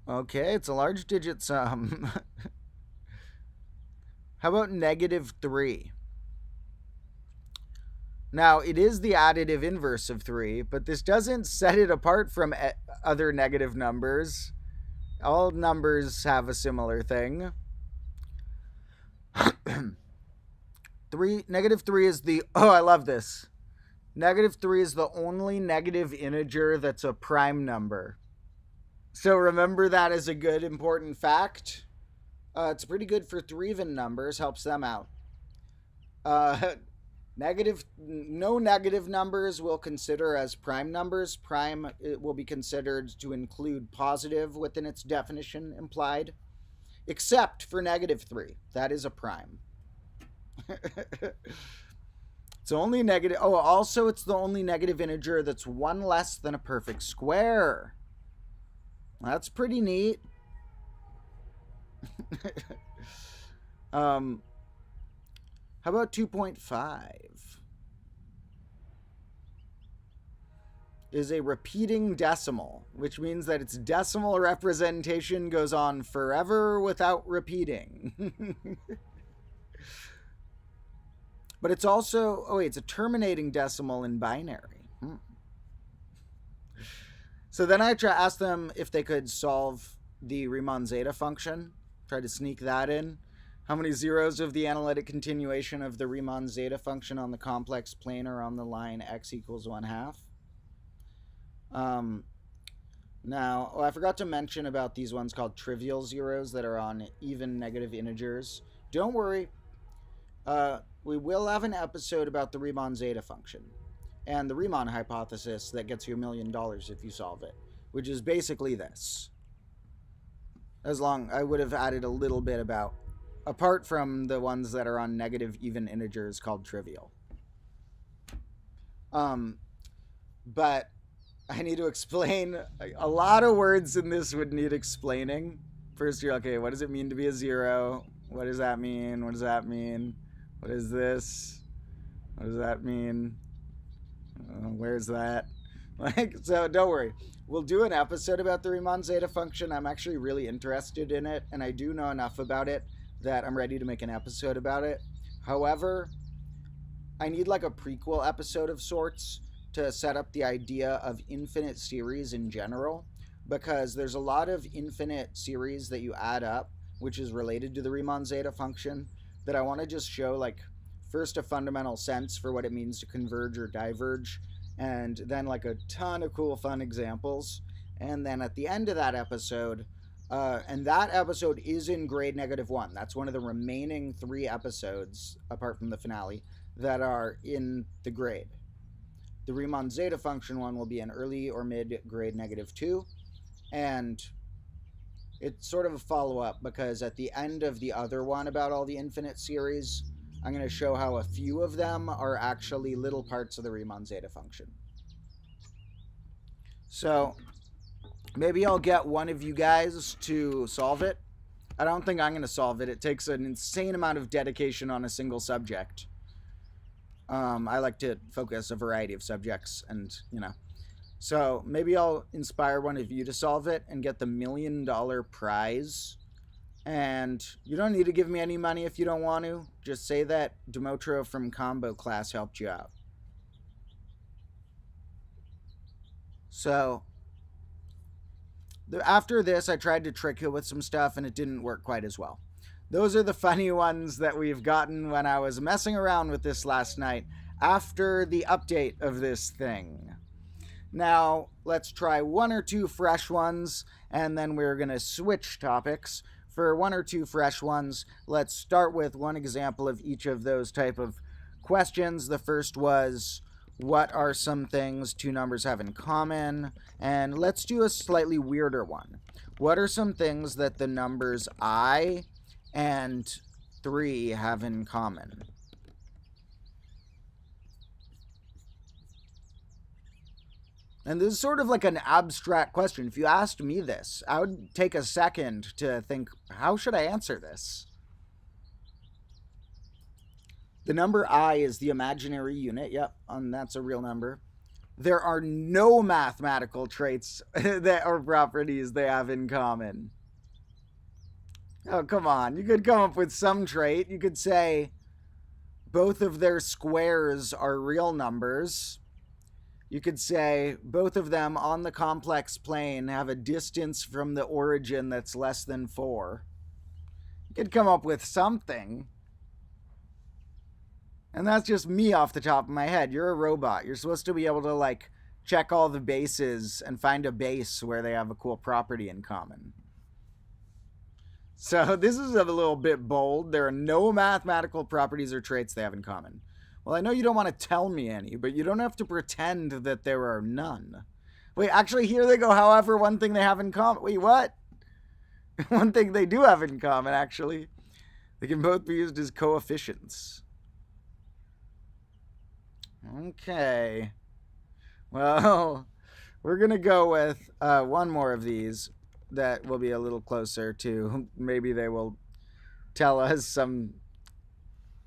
S1: Okay, it's a large digit sum. How about -3? Now, it is the additive inverse of 3, but this doesn't set it apart from other negative numbers. All numbers have a similar thing. -3 is the... Oh, I love this. -3 is the only negative integer that's a prime number. So remember that as a good, important fact. It's pretty good for 3 even numbers. Helps them out. No negative numbers we'll consider as prime numbers. Prime will be considered to include positive within its definition implied. Except for -3. That is a prime. It's only negative. Oh, also it's the only negative integer that's 1 less than a perfect square. That's pretty neat. How about 2.5? Is a repeating decimal, which means that its decimal representation goes on forever without repeating. But it's also, it's a terminating decimal in binary. So then I asked them if they could solve the Riemann zeta function, try to sneak that in. How many zeros of the analytic continuation of the Riemann zeta function on the complex plane are on the line x equals 1/2? Now, I forgot to mention about these ones called trivial zeros that are on even negative integers. Don't worry, we will have an episode about the Riemann zeta function and the Riemann hypothesis that gets you $1 million if you solve it, which is basically this. As long, I would have added a little bit about, apart from the ones that are on negative even integers called trivial. But I need to explain a lot of words in this would need explaining. First, you're okay, what does it mean to be a zero? What does that mean? What does that mean? What is this? What does that mean? Where's that? So don't worry. We'll do an episode about the Riemann zeta function. I'm actually really interested in it, and I do know enough about it that I'm ready to make an episode about it. However, I need like a prequel episode of sorts to set up the idea of infinite series in general, because there's a lot of infinite series that you add up, which is related to the Riemann zeta function, that I want to just show, like, first a fundamental sense for what it means to converge or diverge, and then like a ton of cool fun examples. And then at the end of that episode, and that episode is in grade -1. That's one of the remaining 3 episodes, apart from the finale, that are in the grade. The Riemann zeta function one will be an early or mid grade -2, and it's sort of a follow-up because at the end of the other one about all the infinite series, I'm going to show how a few of them are actually little parts of the Riemann zeta function. So maybe I'll get one of you guys to solve it. I don't think I'm going to solve it. It takes an insane amount of dedication on a single subject. I like to focus a variety of subjects, and so maybe I'll inspire one of you to solve it and get the $1 million prize. And you don't need to give me any money if you don't want to. Just say that Demotro from Combo class helped you out. So after this, I tried to trick you with some stuff, and it didn't work quite as well. Those are the funny ones that we've gotten when I was messing around with this last night after the update of this thing. Now, let's try 1 or 2 fresh ones, and then we're going to switch topics. For 1 or 2 fresh ones, let's start with one example of each of those type of questions. The first was, what are some things 2 numbers have in common? And let's do a slightly weirder one. What are some things that the numbers I and 3 have in common? And this is sort of like an abstract question. If you asked me this, I would take a second to think, how should I answer this? The number I is the imaginary unit. Yep, and that's a real number. There are no mathematical traits that or properties they have in common. Oh, come on. You could come up with some trait. You could say both of their squares are real numbers. You could say both of them on the complex plane have a distance from the origin that's less than 4. You could come up with something. And that's just me off the top of my head. You're a robot. You're supposed to be able to, like, check all the bases and find a base where they have a cool property in common. So this is a little bit bold. There are no mathematical properties or traits they have in common. Well, I know you don't want to tell me any, but you don't have to pretend that there are none. Wait, actually, here they go. However, one thing they have in common. Wait, what? One thing they do have in common, actually. They can both be used as coefficients. Okay. Well, we're going to go with one more of these that will be a little closer to. Maybe they will tell us some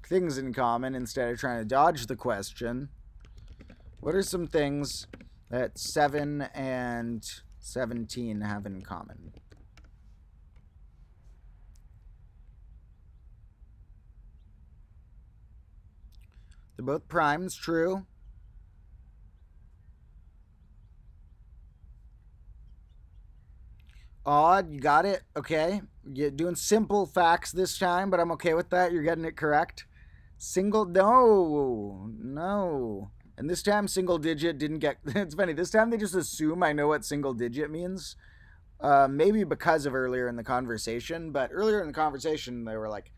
S1: things in common instead of trying to dodge the question. What are some things that 7 and 17 have in common? They're both primes, true. Odd, you got it? Okay. You're doing simple facts this time, but I'm okay with that. You're getting it correct. Single, no, no. And this time, single digit didn't get. It's funny. This time they just assume I know what single digit means. Maybe because of earlier in the conversation, but earlier in the conversation they were like,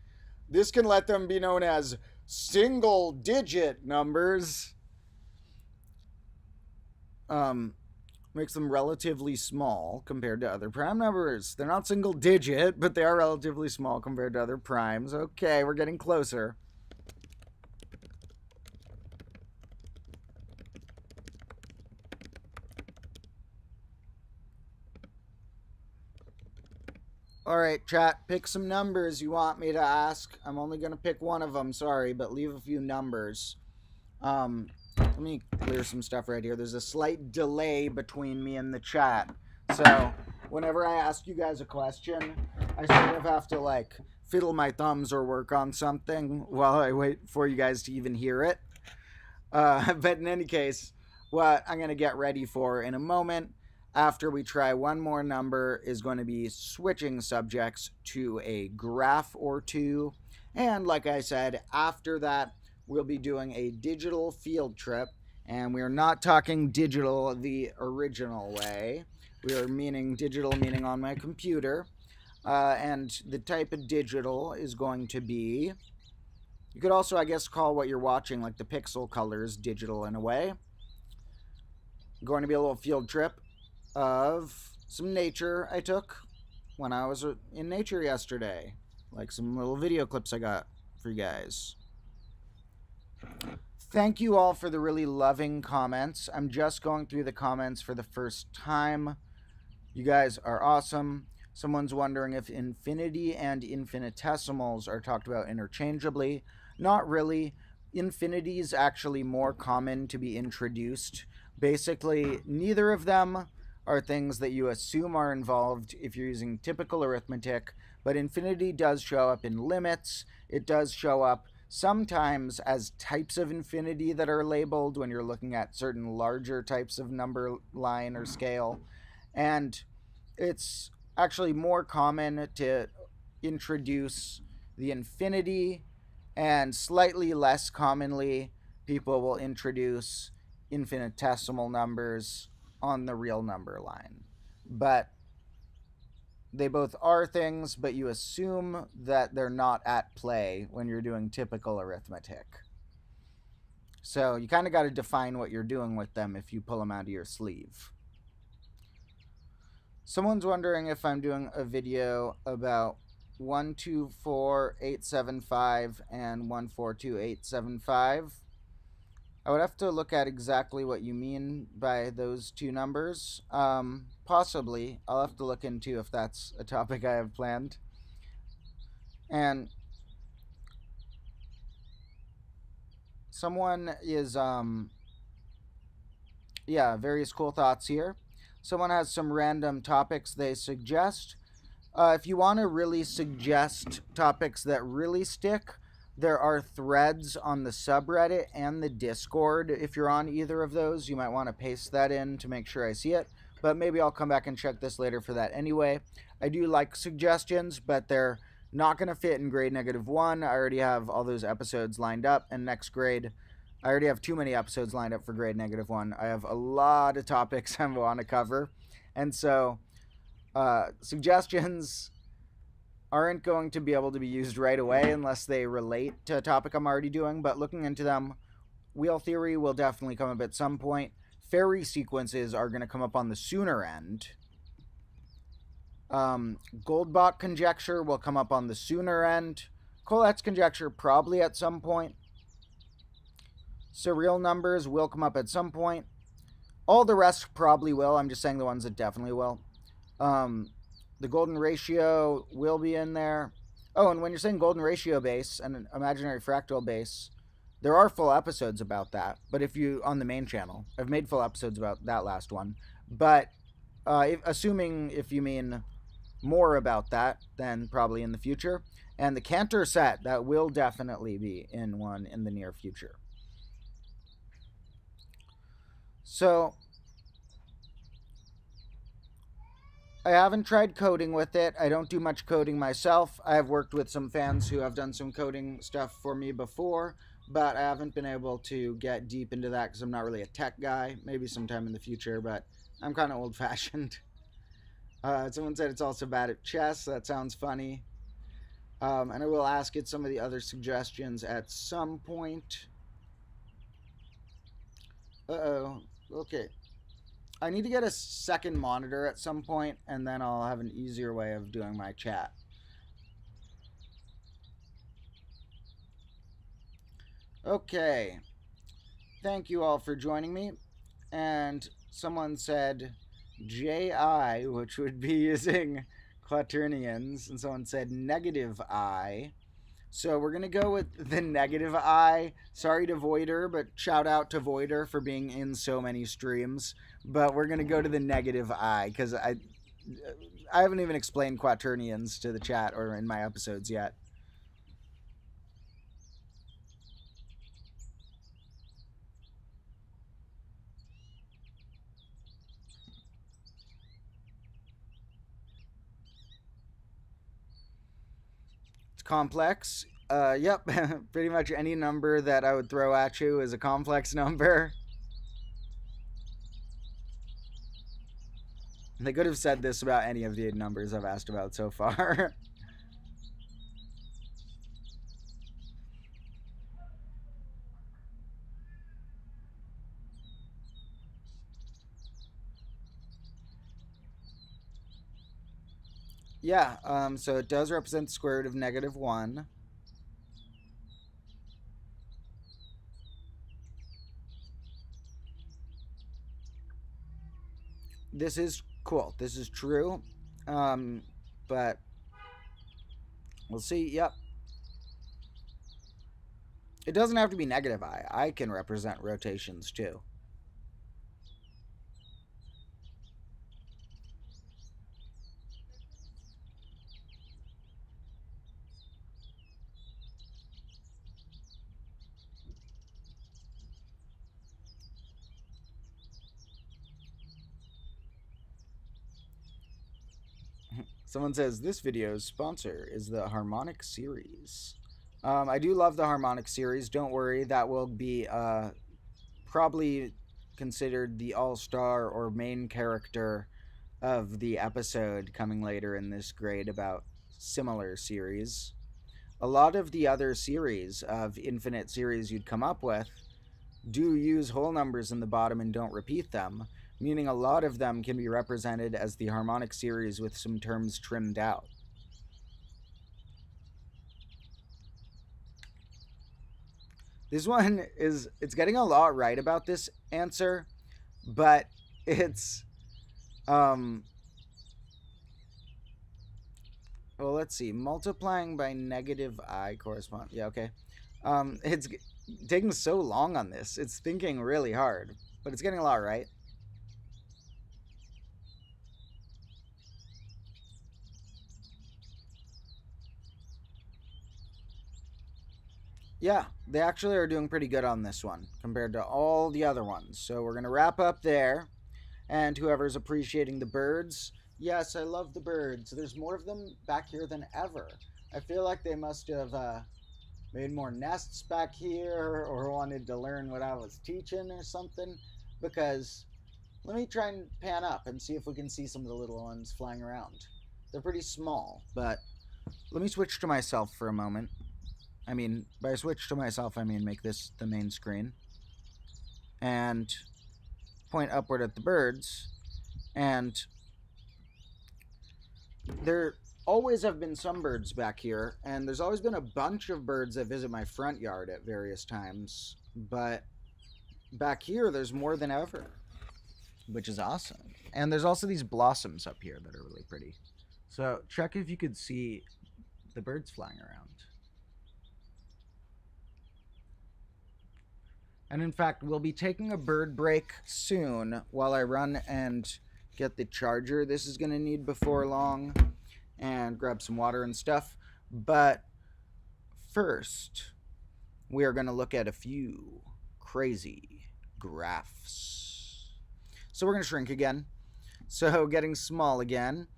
S1: "This can let them be known as single digit numbers." Um, Makes them relatively small compared to other prime numbers. They're not single digit, but they are relatively small compared to other primes. Okay, we're getting closer. All right, chat, pick some numbers you want me to ask. I'm only going to pick one of them, sorry, but leave a few numbers. Let me clear some stuff right here. There's a slight delay between me and the chat. So, whenever I ask you guys a question, I sort of have to like fiddle my thumbs or work on something while I wait for you guys to even hear it. But in any case, what I'm going to get ready for in a moment after we try one more number is going to be switching subjects to a graph or two. And like I said, after that, we'll be doing a digital field trip. And we are not talking digital the original way. We are meaning digital, meaning on my computer. And the type of digital is going to be, you could also, I guess, call what you're watching like the pixel colors digital in a way. Going to be a little field trip of some nature I took when I was in nature yesterday. Like some little video clips I got for you guys. Thank you all for the really loving comments. I'm just going through the comments for the first time. You guys are awesome. Someone's wondering if infinity and infinitesimals are talked about interchangeably. Not really. Infinity is actually more common to be introduced. Basically, neither of them are things that you assume are involved if you're using typical arithmetic, but infinity does show up in limits. It does show up sometimes as types of infinity that are labeled when you're looking at certain larger types of number line or scale. And it's actually more common to introduce the infinity, and slightly less commonly, people will introduce infinitesimal numbers on the real number line. But they both are things, but you assume that they're not at play when you're doing typical arithmetic. So you kind of got to define what you're doing with them if you pull them out of your sleeve. Someone's wondering if I'm doing a video about 124875 and 142875. I would have to look at exactly what you mean by those two numbers. Possibly. I'll have to look into if that's a topic I have planned. And someone is, various cool thoughts here. Someone has some random topics they suggest. If you want to really suggest topics that really stick, there are threads on the subreddit and the Discord. If you're on either of those, you might want to paste that in to make sure I see it. But maybe I'll come back and check this later for that anyway. I do like suggestions, but they're not going to fit in grade -1. I already have all those episodes lined up, and next grade, I already have too many episodes lined up for grade -1. I have a lot of topics I want to cover, and so suggestions aren't going to be able to be used right away unless they relate to a topic I'm already doing, but looking into them, wheel theory will definitely come up at some point. Fairy sequences are going to come up on the sooner end. Goldbach conjecture will come up on the sooner end. Collette's conjecture probably at some point. Surreal numbers will come up at some point. All the rest probably will. I'm just saying the ones that definitely will. The golden ratio will be in there. Oh, and when you're saying golden ratio base and an imaginary fractal base, there are full episodes about that. But if you, on the main channel, I've made full episodes about that last one. But assuming if you mean more about that, then probably in the future. And the Cantor set, that will definitely be in one in the near future. So I haven't tried coding with it. I don't do much coding myself. I have worked with some fans who have done some coding stuff for me before, but I haven't been able to get deep into that because I'm not really a tech guy. Maybe sometime in the future, but I'm kind of old fashioned. Someone said it's also bad at chess. That sounds funny. And I will ask it some of the other suggestions at some point. Uh-oh. Okay. I need to get a second monitor at some point, and then I'll have an easier way of doing my chat. Okay. Thank you all for joining me. And someone said JI, which would be using quaternions, and someone said negative I. So we're going to go with the negative I. Sorry to Voider, but shout out to Voider for being in so many streams. But we're going to go to the negative I because I haven't even explained quaternions to the chat or in my episodes yet. It's complex. Yep, pretty much any number that I would throw at you is a complex number. They could have said this about any of the numbers I've asked about so far. Yeah, so it does represent the square root of negative 1. This is cool. This is true. But we'll see. Yep. It doesn't have to be negative I. I can represent rotations too. Someone says this video's sponsor is the harmonic series. I do love the harmonic series. Don't worry, that will be probably considered the all-star or main character of the episode coming later in this grade about similar series. A lot of the other series of infinite series you'd come up with do use whole numbers in the bottom and don't repeat them, meaning a lot of them can be represented as the harmonic series with some terms trimmed out. This one it's getting a lot right about this answer, but it's well, let's see. Multiplying by negative I correspond. Yeah, okay. It's taking so long on this. It's thinking really hard, but it's getting a lot right. Yeah, they actually are doing pretty good on this one compared to all the other ones. So we're going to wrap up there. And whoever's appreciating the birds, yes, I love the birds. There's more of them back here than ever. I feel like they must have made more nests back here or wanted to learn what I was teaching or something. Because let me try and pan up and see if we can see some of the little ones flying around. They're pretty small, but let me switch to myself for a moment. I mean, by switch to myself, I mean make this the main screen. And point upward at the birds. And there always have been some birds back here. And there's always been a bunch of birds that visit my front yard at various times. But back here, there's more than ever, which is awesome. And there's also these blossoms up here that are really pretty. So check if you could see the birds flying around. And in fact, we'll be taking a bird break soon while I run and get the charger this is going to need before long and grab some water and stuff. But first, we are going to look at a few crazy graphs. So we're going to shrink again. So getting small again.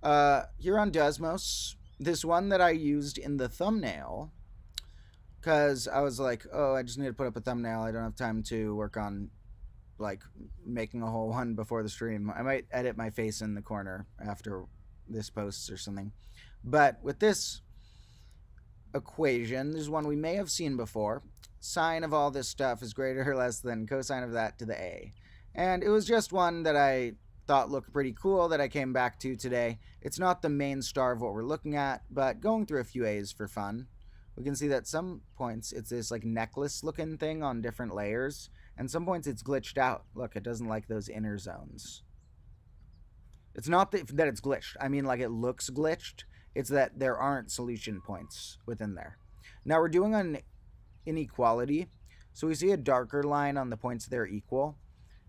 S1: Here on Desmos, this one that I used in the thumbnail, because I was like, oh, I just need to put up a thumbnail. I don't have time to work on like making a whole one before the stream. I might edit my face in the corner after this posts or something. But with this equation, this is one we may have seen before. Sine of all this stuff is greater or less than cosine of that to the a. And it was just one that I thought looked pretty cool that I came back to today. It's not the main star of what we're looking at, but going through a few a's for fun. We can see that some points it's this like necklace looking thing on different layers, and some points it's glitched out. Look, it doesn't like those inner zones. It's not that it's glitched. I mean, like, it looks glitched. It's that there aren't solution points within there. Now we're doing an inequality. So we see a darker line on the points that are equal,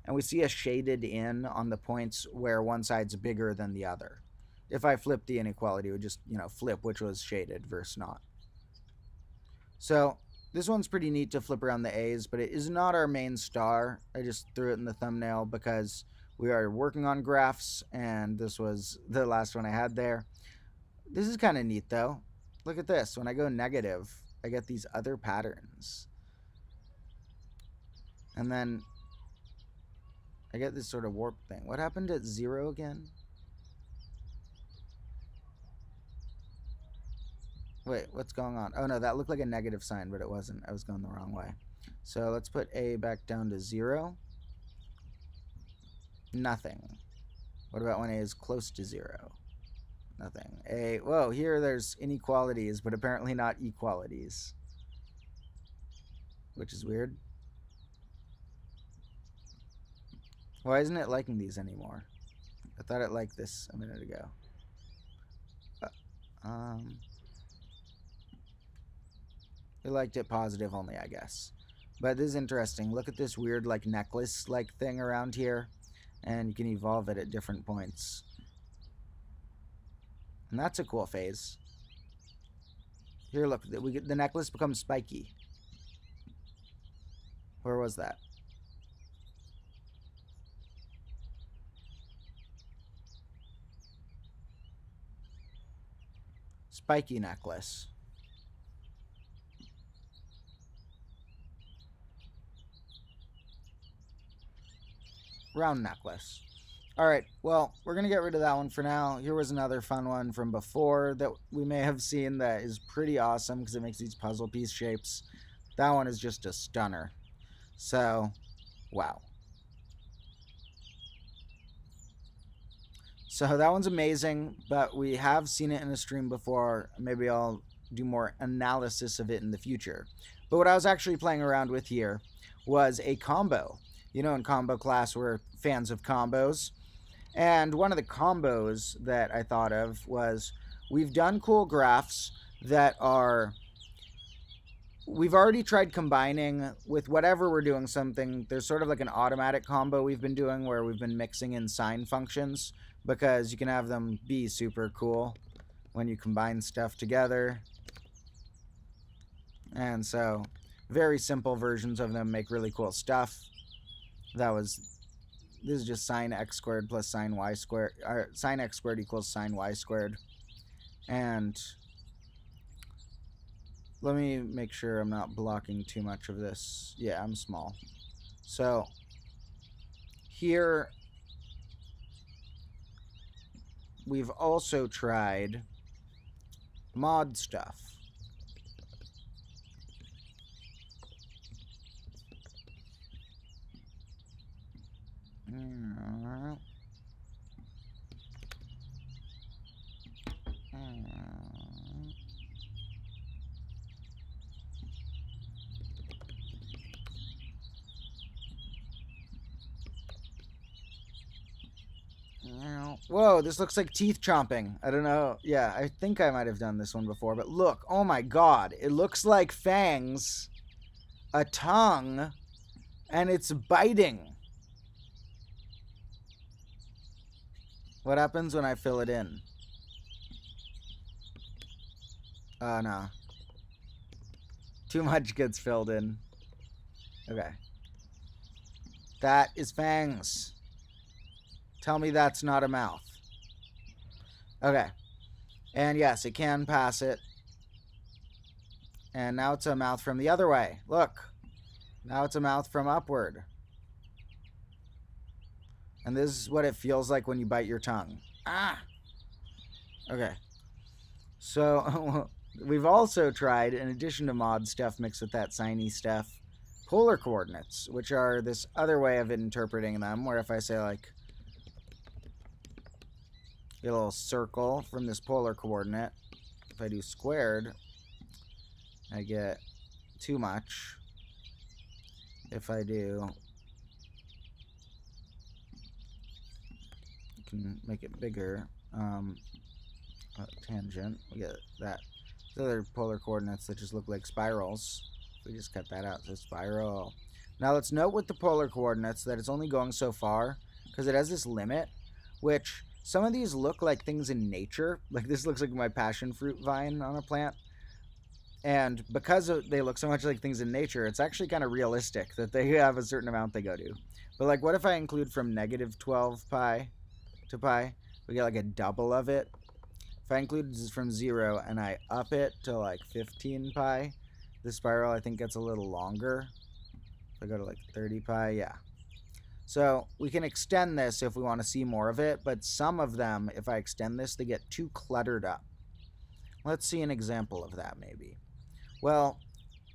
S1: and we see a shaded in on the points where one side's bigger than the other. If I flip the inequality, it would just, flip which was shaded versus not. So this one's pretty neat to flip around the A's, but it is not our main star. I just threw it in the thumbnail because we are working on graphs, and this was the last one I had there. This is kind of neat, though. Look at this. When I go negative, I get these other patterns. And then I get this sort of warp thing. What happened at 0 again? Wait, what's going on? Oh, no, that looked like a negative sign, but it wasn't. I was going the wrong way. So let's put a back down to 0. Nothing. What about when a is close to 0? Nothing. Whoa, here there's inequalities, but apparently not equalities. Which is weird. Why isn't it liking these anymore? I thought it liked this a minute ago. It liked it positive only, I guess. But this is interesting. Look at this weird, like, necklace-like thing around here. And you can evolve it at different points. And that's a cool phase. Here, look. The necklace becomes spiky. Where was that? Spiky necklace. Round necklace. Alright, well, we're going to get rid of that one for now. Here was another fun one from before that we may have seen that is pretty awesome because it makes these puzzle piece shapes. That one is just a stunner. So, wow. So that one's amazing, but we have seen it in a stream before. Maybe I'll do more analysis of it in the future. But what I was actually playing around with here was a combo. You know, in combo class, we're fans of combos. And one of the combos that I thought of was we've done cool graphs that are... We've already tried combining with whatever we're doing something. There's sort of like an automatic combo we've been doing where we've been mixing in sine functions because you can have them be super cool when you combine stuff together. And so very simple versions of them make really cool stuff. This is just sine x squared plus sine y squared, or sine x squared equals sine y squared. And let me make sure I'm not blocking too much of this. Yeah, I'm small. So here we've also tried mod stuff. Whoa, this looks like teeth chomping. I don't know. Yeah, I think I might have done this one before, but look. Oh my god. It looks like fangs, a tongue, and it's biting. What happens when I fill it in? Oh, no. Too much gets filled in. Okay. That is fangs. Tell me that's not a mouth. Okay. And yes, it can pass it. And now it's a mouth from the other way. Look. Now it's a mouth from upward. And this is what it feels like when you bite your tongue. Ah! Okay. So, we've also tried, in addition to mod stuff mixed with that Siny stuff, polar coordinates, which are this other way of interpreting them, where if I say, like, get a little circle from this polar coordinate, if I do squared, I get too much. If I do, you can make it bigger. Tangent, we get that. The other polar coordinates that just look like spirals. We just cut that out. So spiral. Now let's note with the polar coordinates that it's only going so far because it has this limit, which some of these look like things in nature. Like this looks like my passion fruit vine on a plant. And because they look so much like things in nature, it's actually kind of realistic that they have a certain amount they go to. But like, what if I include from negative 12 pi to pi? We get like a double of it. If I include this from 0 and I up it to like 15 pi, the spiral I think gets a little longer. If I go to like 30 pi, yeah. So we can extend this if we want to see more of it, but some of them, if I extend this, they get too cluttered up. Let's see an example of that maybe. Well,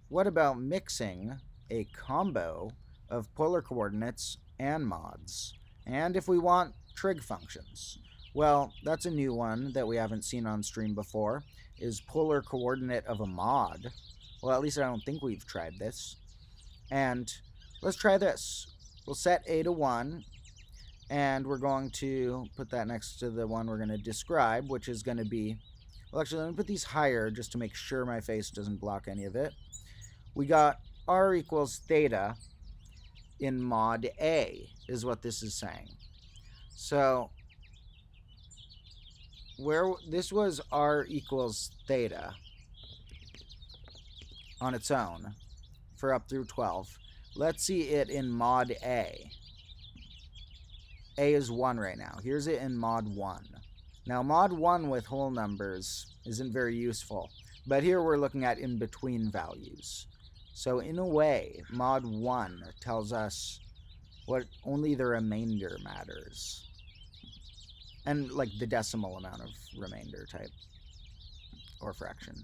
S1: what about mixing a combo of polar coordinates and mods? And if we want trig functions? Well, that's a new one that we haven't seen on stream before, is polar coordinate of a mod. Well, at least I don't think we've tried this. And let's try this. We'll set A to 1, and we're going to put that next to the one we're going to describe, which is going to be... Well, actually, let me put these higher just to make sure my face doesn't block any of it. We got r equals theta in mod A, is what this is saying. So... where this was r equals theta on its own for up through 12. Let's see it in mod A. A is 1 right now. Here's it in mod 1. Now mod 1 with whole numbers isn't very useful, but here we're looking at in between values. So in a way, mod 1 tells us what only the remainder matters. And, like, the decimal amount of remainder type. Or fraction.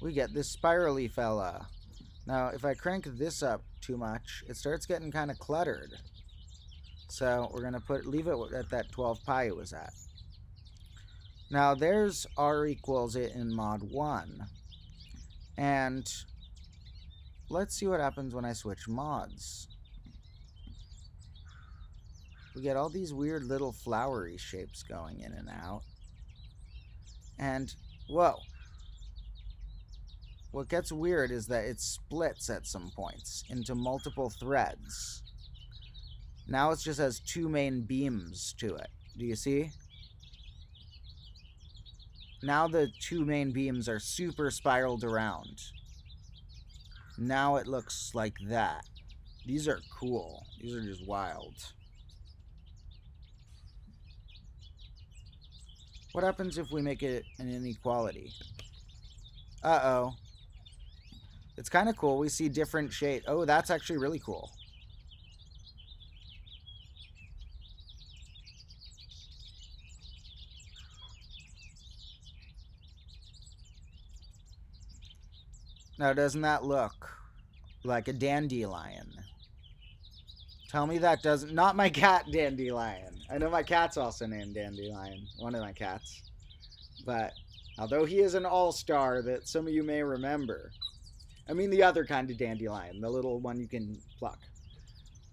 S1: We get this spirally fella. Now, if I crank this up too much, it starts getting kind of cluttered. So, we're going to leave it at that 12 pi it was at. Now, there's r equals it in mod 1. And let's see what happens when I switch mods. We get all these weird little flowery shapes going in and out. And, whoa. What gets weird is that it splits at some points into multiple threads. Now it just has 2 main beams to it. Do you see? Now the 2 main beams are super spiraled around. Now it looks like that. These are cool. These are just wild. What happens if we make it an inequality? Uh-oh. It's kind of cool. We see different shades. Oh, that's actually really cool. Now, doesn't that look like a dandelion? Tell me that doesn't... Not my cat, Dandelion. I know my cat's also named Dandelion. One of my cats. But, although he is an all-star that some of you may remember. I mean the other kind of dandelion. The little one you can pluck.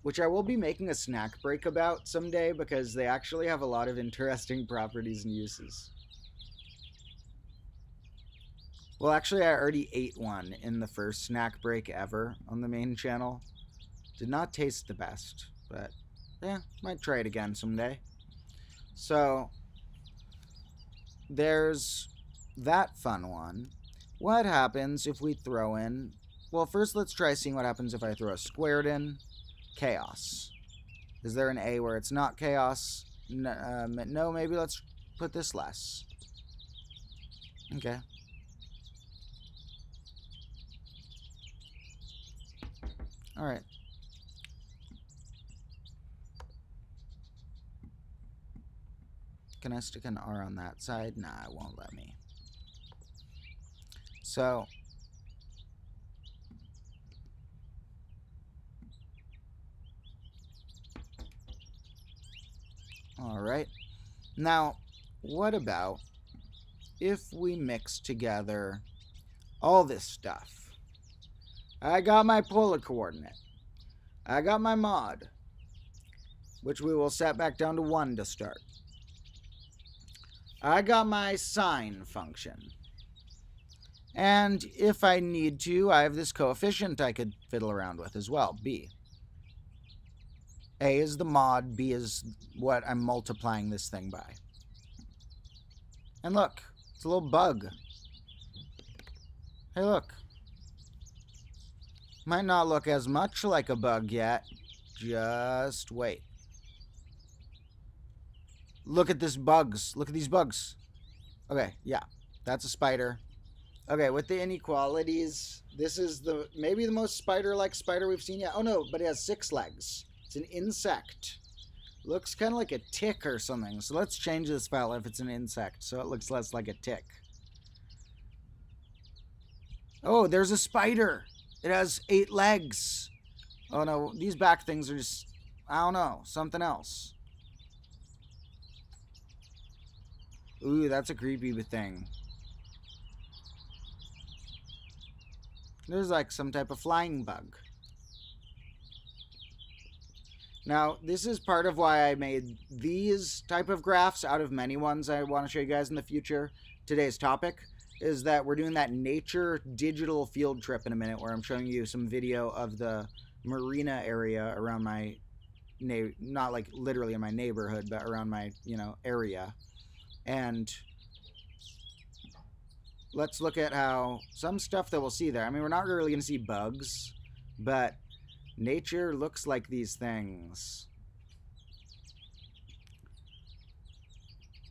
S1: Which I will be making a snack break about someday because they actually have a lot of interesting properties and uses. Well, actually, I already ate one in the first snack break ever on the main channel. Did not taste the best, but yeah, might try it again someday. So, there's that fun one. What happens if we throw in... Well, first let's try seeing what happens if I throw a squared in. Chaos. Is there an A where it's not chaos? No, maybe let's put this less. Okay. Alright. Can I stick an R on that side? Nah, it won't let me. So, alright. Now, what about if we mix together all this stuff? I got my polar coordinate. I got my mod, which we will set back down to 1 to start. I got my sine function. And if I need to, I have this coefficient I could fiddle around with as well, b. A is the mod, b is what I'm multiplying this thing by. And look, it's a little bug. Hey, look. Might not look as much like a bug yet. Just wait. Look at this bugs. Look at these bugs. Okay, yeah. That's a spider. Okay, with the inequalities, this is maybe the most spider-like spider we've seen yet. Oh no, but it has 6 legs. It's an insect. Looks kind of like a tick or something. So let's change this file if it's an insect so it looks less like a tick. Oh, there's a spider. It has 8 legs. Oh no, these back things are just, I don't know, something else. Ooh, that's a creepy thing. There's like some type of flying bug. Now, this is part of why I made these type of graphs out of many ones I want to show you guys in the future. Today's topic is that we're doing that nature digital field trip in a minute where I'm showing you some video of the marina area around my, not like literally in my neighborhood, but around my, area. And let's look at how some stuff that we'll see there. I mean, we're not really going to see bugs, but nature looks like these things.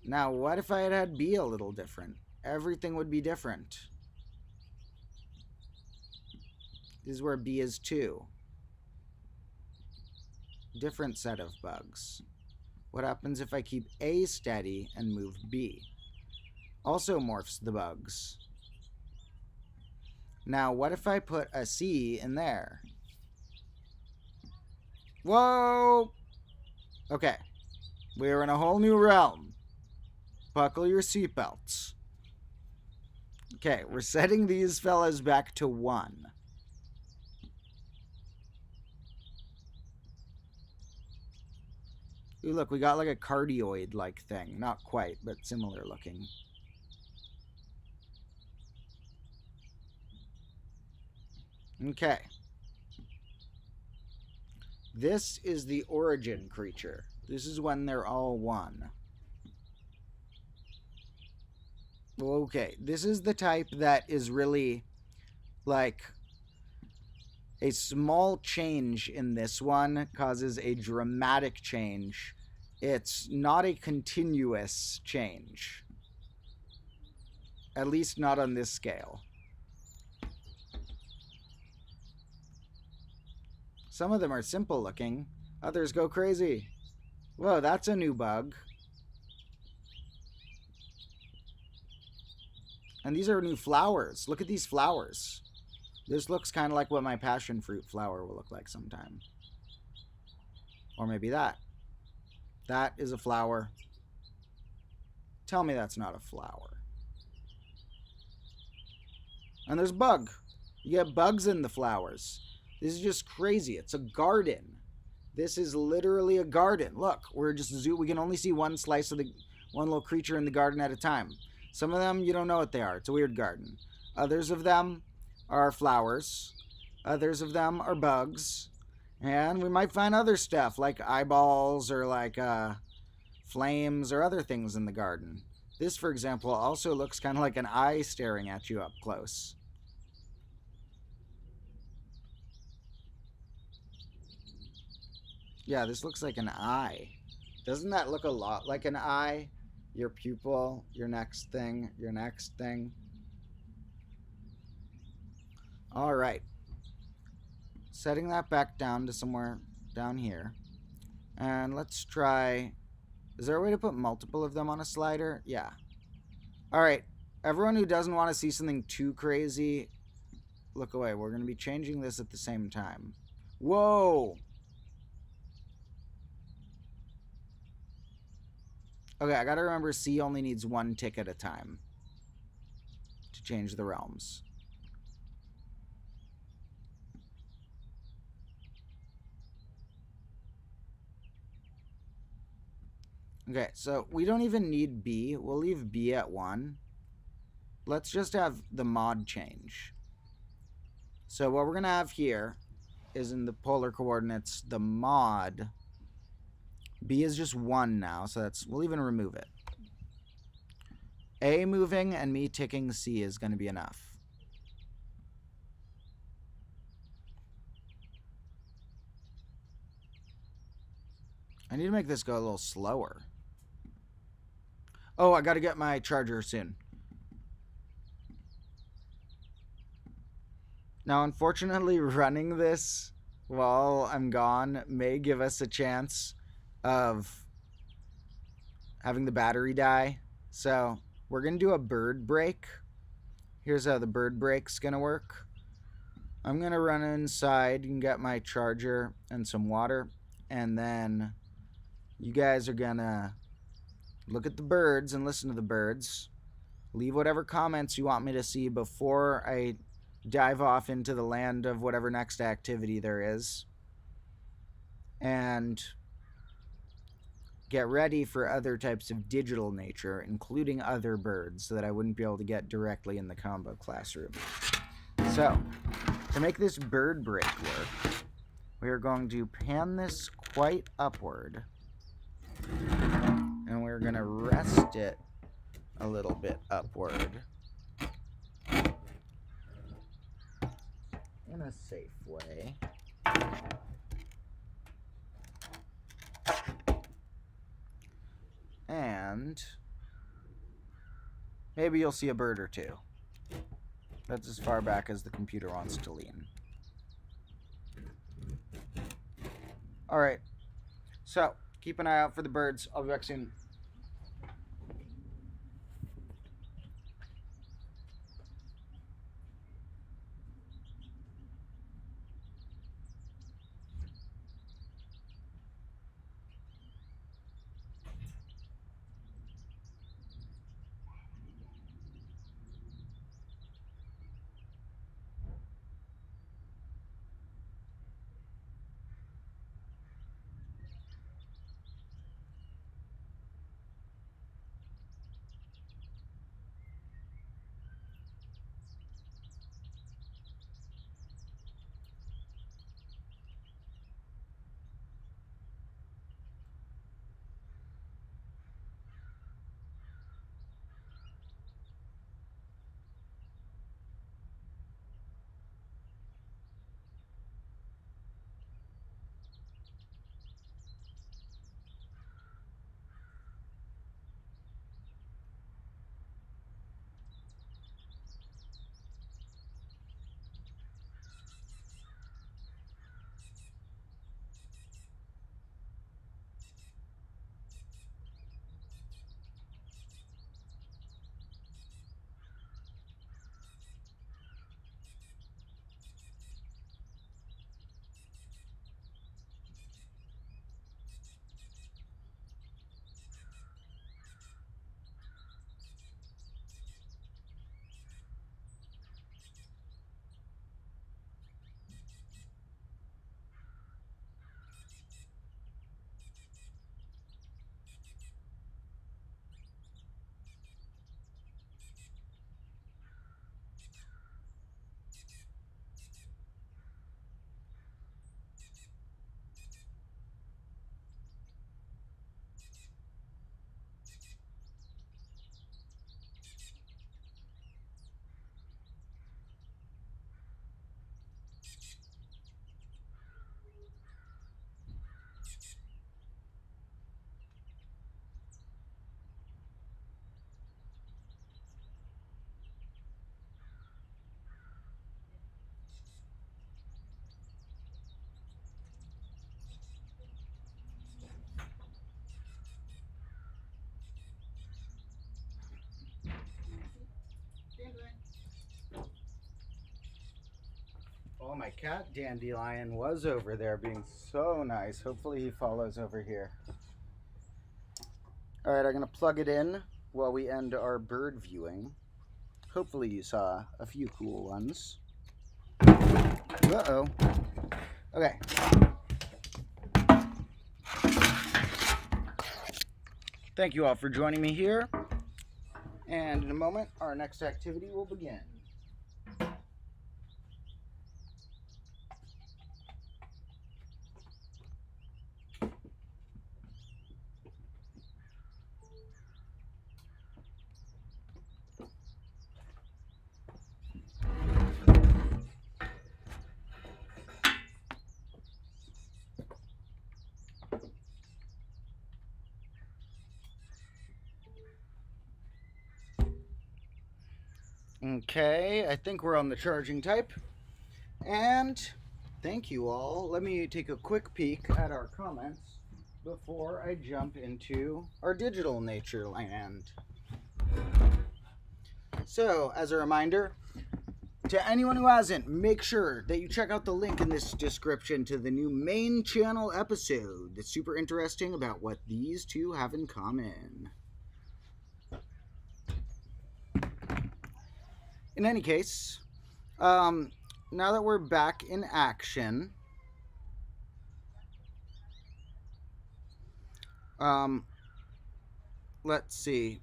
S1: Now, what if I had B a little different? Everything would be different. This is where B is 2. Different set of bugs. What happens if I keep A steady and move B? Also morphs the bugs. Now, what if I put a C in there? Whoa! Okay. We're in a whole new realm. Buckle your seatbelts. Okay, we're setting these fellas back to 1. Ooh, look, we got like a cardioid-like thing. Not quite, but similar looking. Okay. This is the origin creature. This is when they're all 1. Okay, this is the type that is really like a small change in this one causes a dramatic change. It's not a continuous change. At least not on this scale. Some of them are simple looking. Others go crazy. Whoa, that's a new bug. And these are new flowers. Look at these flowers. This looks kind of like what my passion fruit flower will look like sometime. Or maybe that. That is a flower. Tell me that's not a flower. And there's bug. You get bugs in the flowers. This is just crazy. It's a garden. This is literally a garden. Look, we can only see one slice of one little creature in the garden at a time. Some of them, you don't know what they are. It's a weird garden. Others of them are flowers. Others of them are bugs. And we might find other stuff like eyeballs or like flames or other things in the garden. This, for example, also looks kind of like an eye staring at you up close. Yeah, this looks like an eye. Doesn't that look a lot like an eye? Your pupil, your next thing, your next thing. All right. Setting that back down to somewhere down here. And let's try... Is there a way to put multiple of them on a slider? Yeah. All right. Everyone who doesn't want to see something too crazy, look away. We're going to be changing this at the same time. Whoa! Okay, I gotta remember C only needs one tick at a time to change the realms. Okay, so we don't even need B. We'll leave B at 1. Let's just have the mod change. So what we're going to have here is in the polar coordinates, the mod. B is just 1 now, so we'll even remove it. A moving and me ticking C is going to be enough. I need to make this go a little slower. Oh, I got to get my charger soon. Now, unfortunately, running this while I'm gone may give us a chance of having the battery die. So we're going to do a bird break. Here's how the bird break's going to work. I'm going to run inside and get my charger and some water. And then you guys are going to look at the birds and listen to the birds. Leave whatever comments you want me to see before I dive off into the land of whatever next activity there is. And get ready for other types of digital nature, including other birds that I wouldn't be able to get directly in the combo classroom. So, to make this bird break work, we are going to pan this quite upward. And we're going to rest it a little bit upward. In a safe way. And maybe you'll see a bird or two. That's as far back as the computer wants to lean. Alright, so keep an eye out for the birds. I'll be back soon. my cat Dandelion was over there being so nice. Hopefully he follows over here. Alright, I'm going to plug it in while we end our bird viewing. Hopefully you saw a few cool ones. Uh-oh. Okay. Thank you all for joining me here. And in a moment, our next activity will begin. Okay, I think we're on the charging type. And thank you all. Let me take a quick peek at our comments before I jump into our digital nature land. So, as a reminder, to anyone who hasn't, make sure that you check out the link in this description to the new main channel episode that's super interesting about what these two have in common. In any case, now that we're back in action, let's see.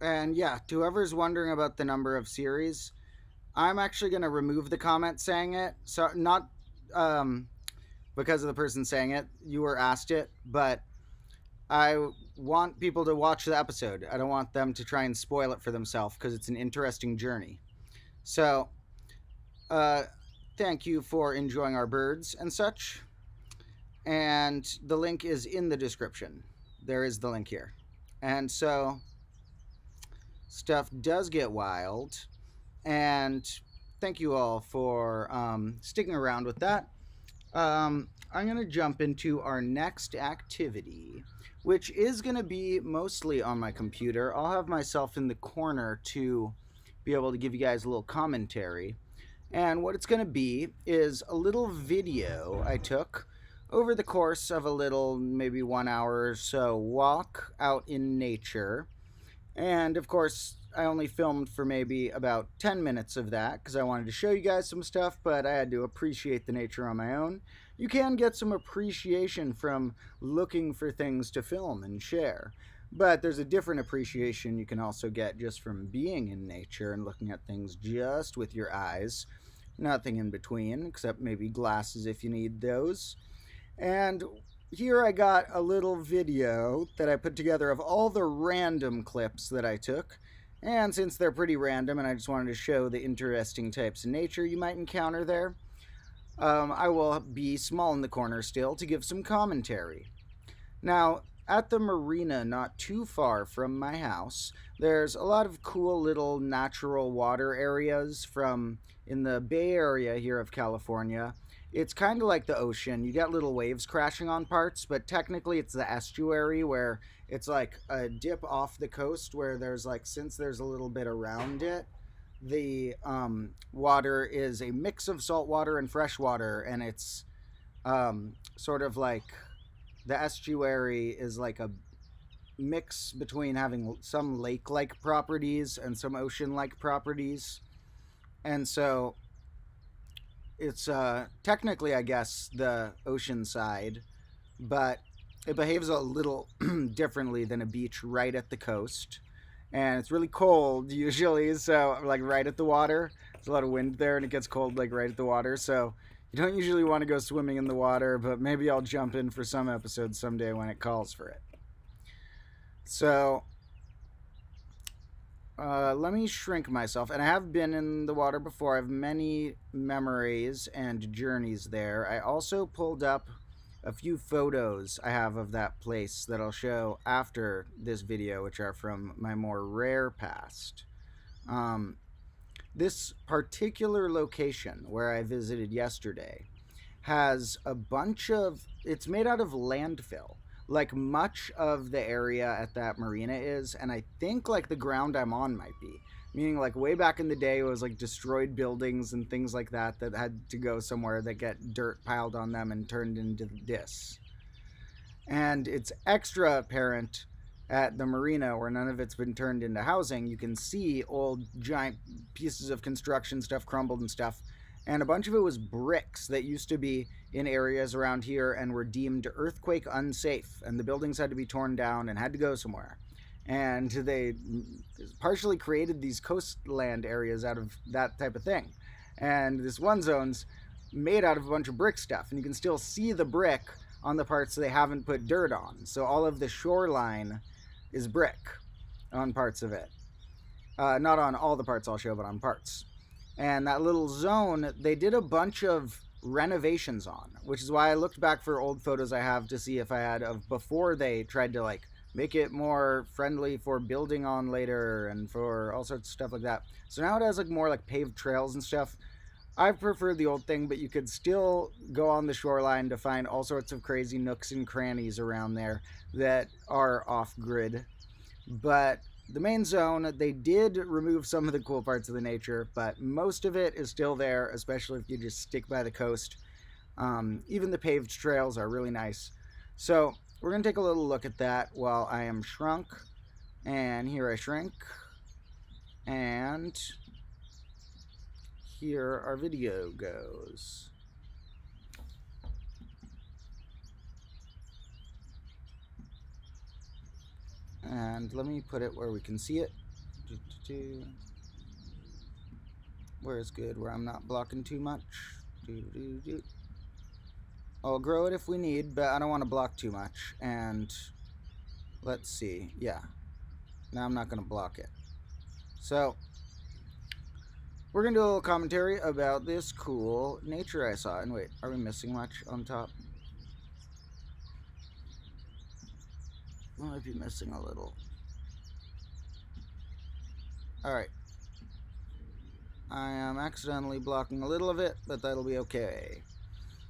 S1: And yeah, to whoever's wondering about the number of series, I'm actually going to remove the comment saying it. So, not because of the person saying it, you were asked it, but I want people to watch the episode. I don't want them to try and spoil it for themselves because it's an interesting journey. So, thank you for enjoying our birds and such. And the link is in the description. There is the link here. And so, stuff does get wild. And thank you all for sticking around with that. I'm going to jump into our next activity, which is going to be mostly on my computer. I'll have myself in the corner to be able to give you guys a little commentary. And what it's going to be is a little video I took over the course of a little, maybe 1 hour or so, walk out in nature. And of course, I only filmed for maybe about 10 minutes of that because I wanted to show you guys some stuff, but I had to appreciate the nature on my own. You can get some appreciation from looking for things to film and share, but there's a different appreciation you can also get just from being in nature and looking at things just with your eyes. Nothing in between, except maybe glasses if you need those. And here I got a little video that I put together of all the random clips that I took. And since they're pretty random and I just wanted to show the interesting types of nature you might encounter there, I will be small in the corner still to give some commentary. Now, at the marina not too far from my house, there's a lot of cool little natural water areas from in the Bay Area here of California. It's kind of like the ocean. You get little waves crashing on parts, but technically it's the estuary where it's like a dip off the coast where there's like, since there's a little bit around it, the water is a mix of salt water and fresh water, and it's sort of like the estuary is like a mix between having some lake-like properties and some ocean-like properties. And so it's technically, I guess, the ocean side, but it behaves a little differently than a beach right at the coast. And it's really cold usually, so like right at the water. There's a lot of wind there and it gets cold like right at the water, so you don't usually want to go swimming in the water, but maybe I'll jump in for some episodes someday when it calls for it. So let me shrink myself. And I have been in the water before. I have many memories and journeys there. I also pulled up a few photos I have of that place that I'll show after this video, which are from my more rare past. This particular location where I visited yesterday has a bunch of, it's made out of landfill, like much of the area at that marina is, and I think like the ground I'm on might be. meaning like way back in the day it was like destroyed buildings and things like that that had to go somewhere that get dirt piled on them and turned into this. And it's extra apparent at the marina where none of it's been turned into housing. You can see old giant pieces of construction stuff crumbled and stuff, and a bunch of it was bricks that used to be in areas around here and were deemed earthquake unsafe, and the buildings had to be torn down and had to go somewhere. And they partially created these coastland areas out of that type of thing. And this one zone's made out of a bunch of brick stuff, and you can still see the brick on the parts they haven't put dirt on. So all of the shoreline is brick on parts of it. Not on all the parts I'll show, but on parts. And that little zone, they did a bunch of renovations on, which is why I looked back for old photos I have to see if I had of before they tried to like make it more friendly for building on later and for all sorts of stuff like that. So now it has like more like paved trails and stuff. I prefer the old thing, but you could still go on the shoreline to find all sorts of crazy nooks and crannies around there that are off-grid. But the main zone, they did remove some of the cool parts of the nature, but most of it is still there, especially if you just stick by the coast. Even the paved trails are really nice. So we're going to take a little look at that while I am shrunk. And here I shrink. And here our video goes. And let me put it where we can see it. Where is good, where I'm not blocking too much. I'll grow it if we need, but I don't want to block too much. And let's see, yeah. Now I'm not going to block it. So we're going to do a little commentary about this cool nature I saw. And wait, are we missing much on top? We might be missing a little. Alright. I am accidentally blocking a little of it, but that'll be okay.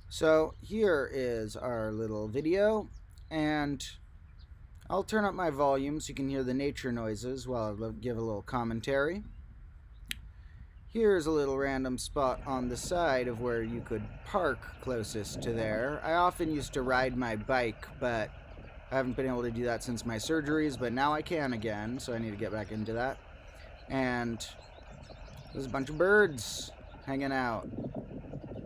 S1: So here is our little video, and I'll turn up my volume so you can hear the nature noises while I give a little commentary. Here's a little random spot on the side of where you could park closest to there. I often used to ride my bike, but I haven't been able to do that since my surgeries, but now I can again, so I need to get back into that. And there's a bunch of birds hanging out.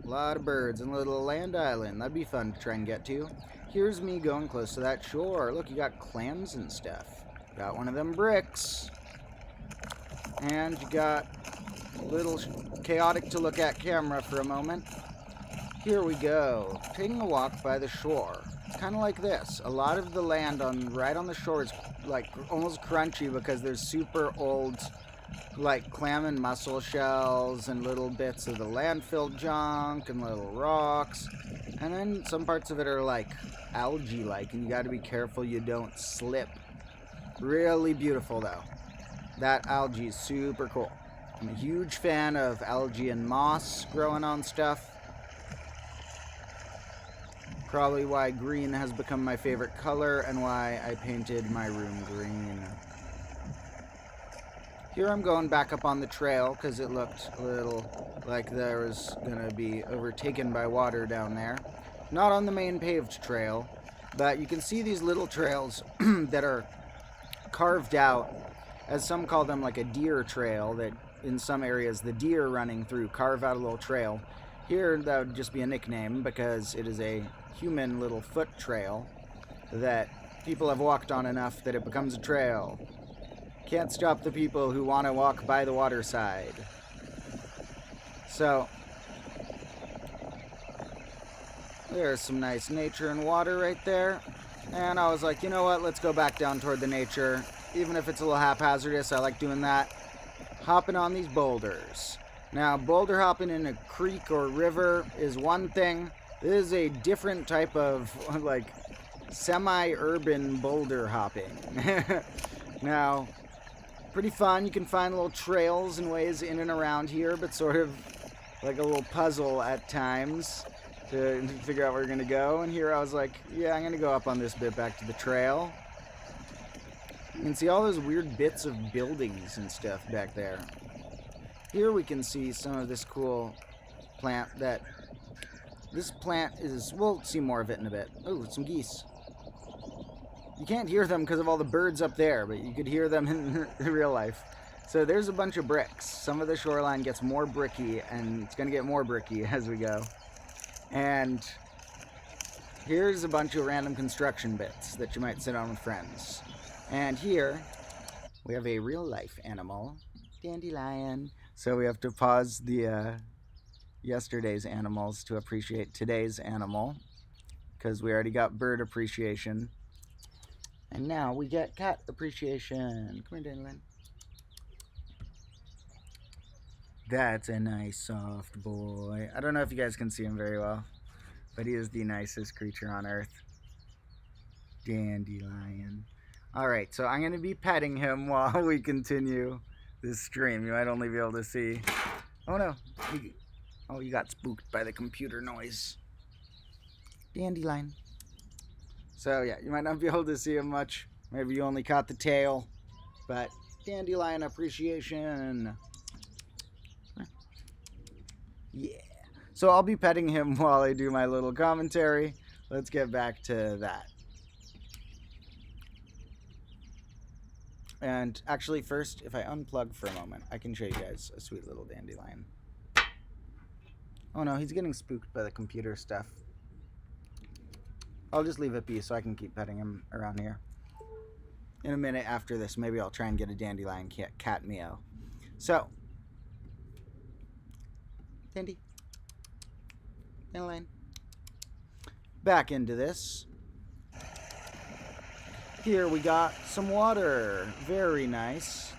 S1: A lot of birds and a little land island. That'd be fun to try and get to. Here's me going close to that shore. Look, you got clams and stuff. Got one of them bricks. And you got a little chaotic to look at camera for a moment. Here we go. Taking a walk by the shore. Kind of like this. A lot of the land right on the shore is like almost crunchy because there's super old like clam and mussel shells and little bits of the landfill junk and little rocks. And then some parts of it are like algae-like, and you got to be careful you don't slip. Really beautiful though. That algae is super cool. I'm a huge fan of algae and moss growing on stuff. Probably why green has become my favorite color and why I painted my room green. Here I'm going back up on the trail because it looked a little like there was going to be overtaken by water down there. Not on the main paved trail, but you can see these little trails that are carved out, as some call them like a deer trail, that in some areas the deer running through carve out a little trail. Here that would just be a nickname because it is a human little foot trail that people have walked on enough that it becomes a trail. Can't stop the people who want to walk by the waterside. So there's some nice nature and water right there. And I was like, you know what, let's go back down toward the nature. Even if it's a little haphazardous, I like doing that. Hopping on these boulders. Now, boulder hopping in a creek or river is one thing. This is a different type of, like, semi-urban boulder hopping. Now, pretty fun. You can find little trails and ways in and around here, but sort of like a little puzzle at times to figure out where you're going to go. And here I was like, yeah, I'm going to go up on this bit back to the trail. You can see all those weird bits of buildings and stuff back there. Here we can see some of this cool plant that... This plant is... We'll see more of it in a bit. Oh, some geese. You can't hear them because of all the birds up there, but you could hear them in real life. So there's a bunch of bricks. Some of the shoreline gets more bricky, and it's going to get more bricky as we go. And here's a bunch of random construction bits that you might sit on with friends. And here we have a real life animal, dandelion. So we have to pause the yesterday's animals to appreciate today's animal, because we already got bird appreciation. And now we get cat appreciation. Come here, dandelion. That's a nice soft boy. I don't know if you guys can see him very well, but he is the nicest creature on earth. Dandelion. Alright, so I'm going to be petting him while we continue this stream. You might only be able to see... Oh no. You got spooked by the computer noise. Dandelion. So yeah, you might not be able to see him much. Maybe you only caught the tail. But dandelion appreciation. Yeah. So I'll be petting him while I do my little commentary. Let's get back to that. And actually first, if I unplug for a moment, I can show you guys a sweet little dandelion. Oh no, he's getting spooked by the computer stuff. I'll just leave it be so I can keep petting him around here. In a minute after this, maybe I'll try and get a dandelion cat meow. So, dandelion. Back into this. Here we got some water. Very nice.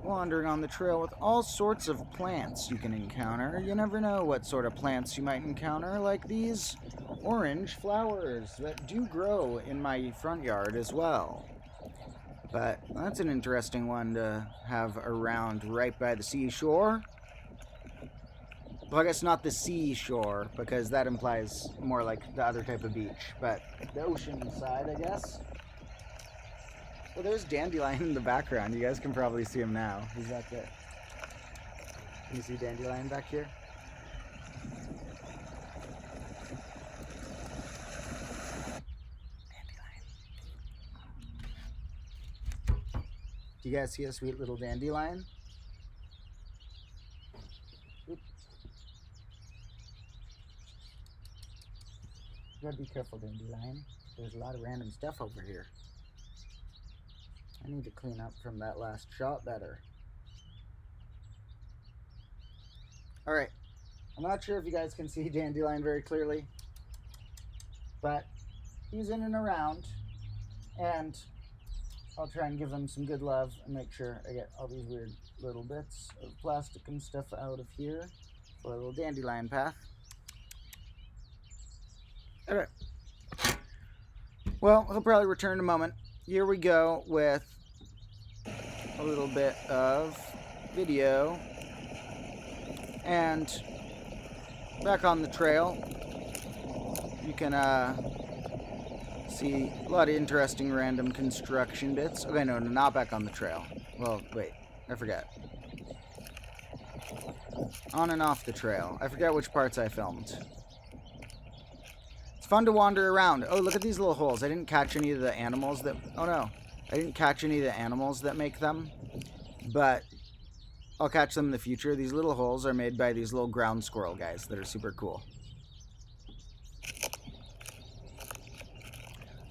S1: Wandering on the trail with all sorts of plants you can encounter. You never know what sort of plants you might encounter, like these orange flowers that do grow in my front yard as well. But that's an interesting one to have around right by the seashore. Well, I guess not the seashore, because that implies more like the other type of beach, but the ocean side, I guess. Well, there's Dandelion in the background. You guys can probably see him now. He's back there. Can you see Dandelion back here? Dandelion. Do you guys see a sweet little dandelion? Oop. You gotta be careful, Dandelion. There's a lot of random stuff over here. I need to clean up from that last shot better. Alright. I'm not sure if you guys can see Dandelion very clearly, but he's in and around, and I'll try and give him some good love and make sure I get all these weird little bits of plastic and stuff out of here for a little dandelion path. Alright. Well, he'll probably return in a moment. Here we go with a little bit of video. And back on the trail, you can see a lot of interesting random construction bits. Okay, no, not back on the trail. Well, wait, I forget. On and off the trail. I forget which parts I filmed. It's fun to wander around. Oh, look at these little holes. I didn't catch any of the animals that... Oh, no. I didn't catch any of the animals that make them. But I'll catch them in the future. These little holes are made by these little ground squirrel guys that are super cool.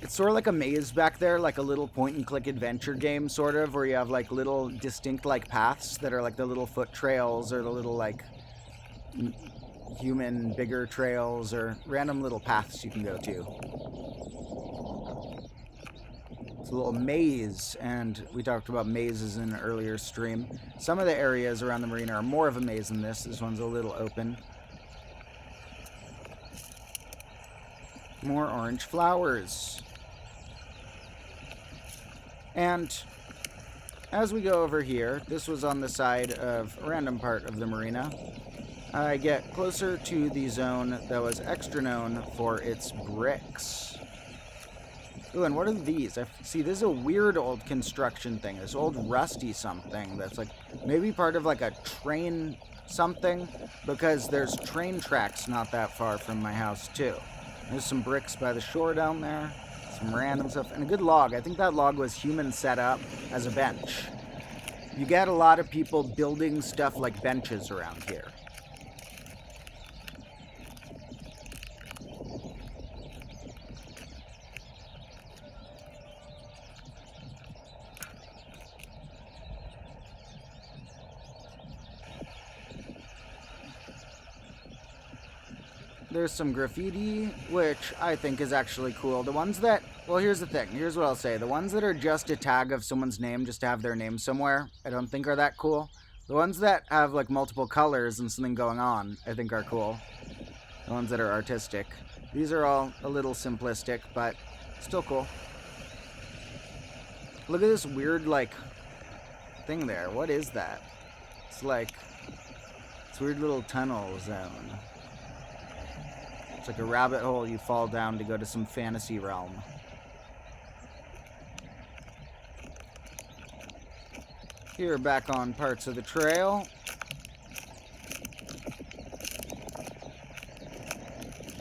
S1: It's sort of like a maze back there, like a little point-and-click adventure game, sort of, where you have, like, little distinct, like, paths that are, like, the little foot trails or the little, like, human bigger trails or random little paths you can go to. It's a little maze, and we talked about mazes in an earlier stream. Some of the areas around the marina are more of a maze than this. This one's a little open. More orange flowers. And as we go over here, this was on the side of a random part of the marina. I get closer to the zone that was extra known for its bricks. Ooh, and what are these? See, this is a weird old construction thing. This old rusty something that's like maybe part of like a train something, because there's train tracks not that far from my house too. There's some bricks by the shore down there, some random stuff, and a good log. I think that log was human set up as a bench. You get a lot of people building stuff like benches around here. There's some graffiti, which I think is actually cool. The ones that, well, here's the thing. Here's what I'll say. The ones that are just a tag of someone's name, just to have their name somewhere, I don't think are that cool. The ones that have, like, multiple colors and something going on, I think are cool. The ones that are artistic. These are all a little simplistic, but still cool. Look at this weird, like, thing there. What is that? It's like, it's a weird little tunnel zone. It's like a rabbit hole you fall down to go to some fantasy realm. Here, back on parts of the trail.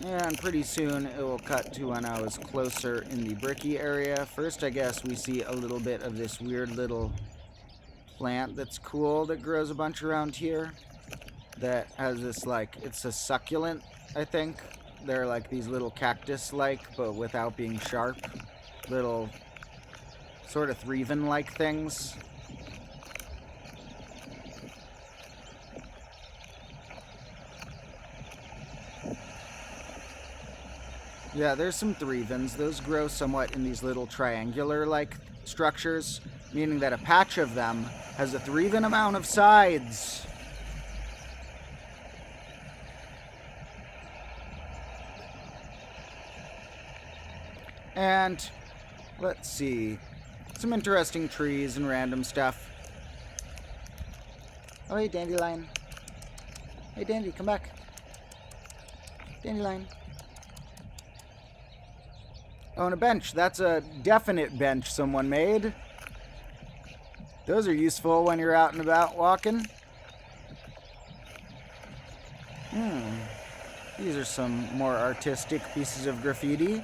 S1: And pretty soon it will cut to when I was closer in the bricky area. First, I guess we see a little bit of this weird little plant that's cool that grows a bunch around here. That has this, like, it's a succulent, I think. They're like these little cactus-like, but without being sharp. Little sort of threven-like things. Yeah, there's some threvens. Those grow somewhat in these little triangular-like structures, meaning that a patch of them has a threven amount of sides. And let's see, some interesting trees and random stuff. Oh, hey, dandelion. Hey, Dandy, come back. Dandelion. Oh, and a bench. That's a definite bench someone made. Those are useful when you're out and about walking. These are some more artistic pieces of graffiti.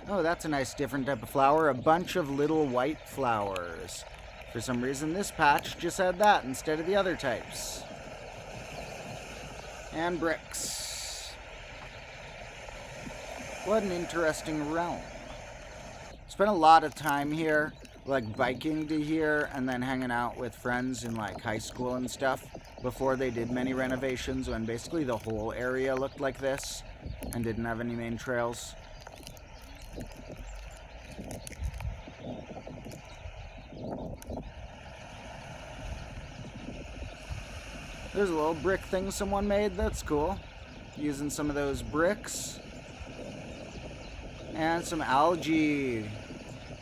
S1: Oh, that's a nice different type of flower. A bunch of little white flowers. For some reason, this patch just had that instead of the other types. And bricks. What an interesting realm. Spent a lot of time here, like biking to here and then hanging out with friends in like high school and stuff before they did many renovations, when basically the whole area looked like this and didn't have any main trails. There's a little brick thing someone made. That's cool. Using some of those bricks. And some algae.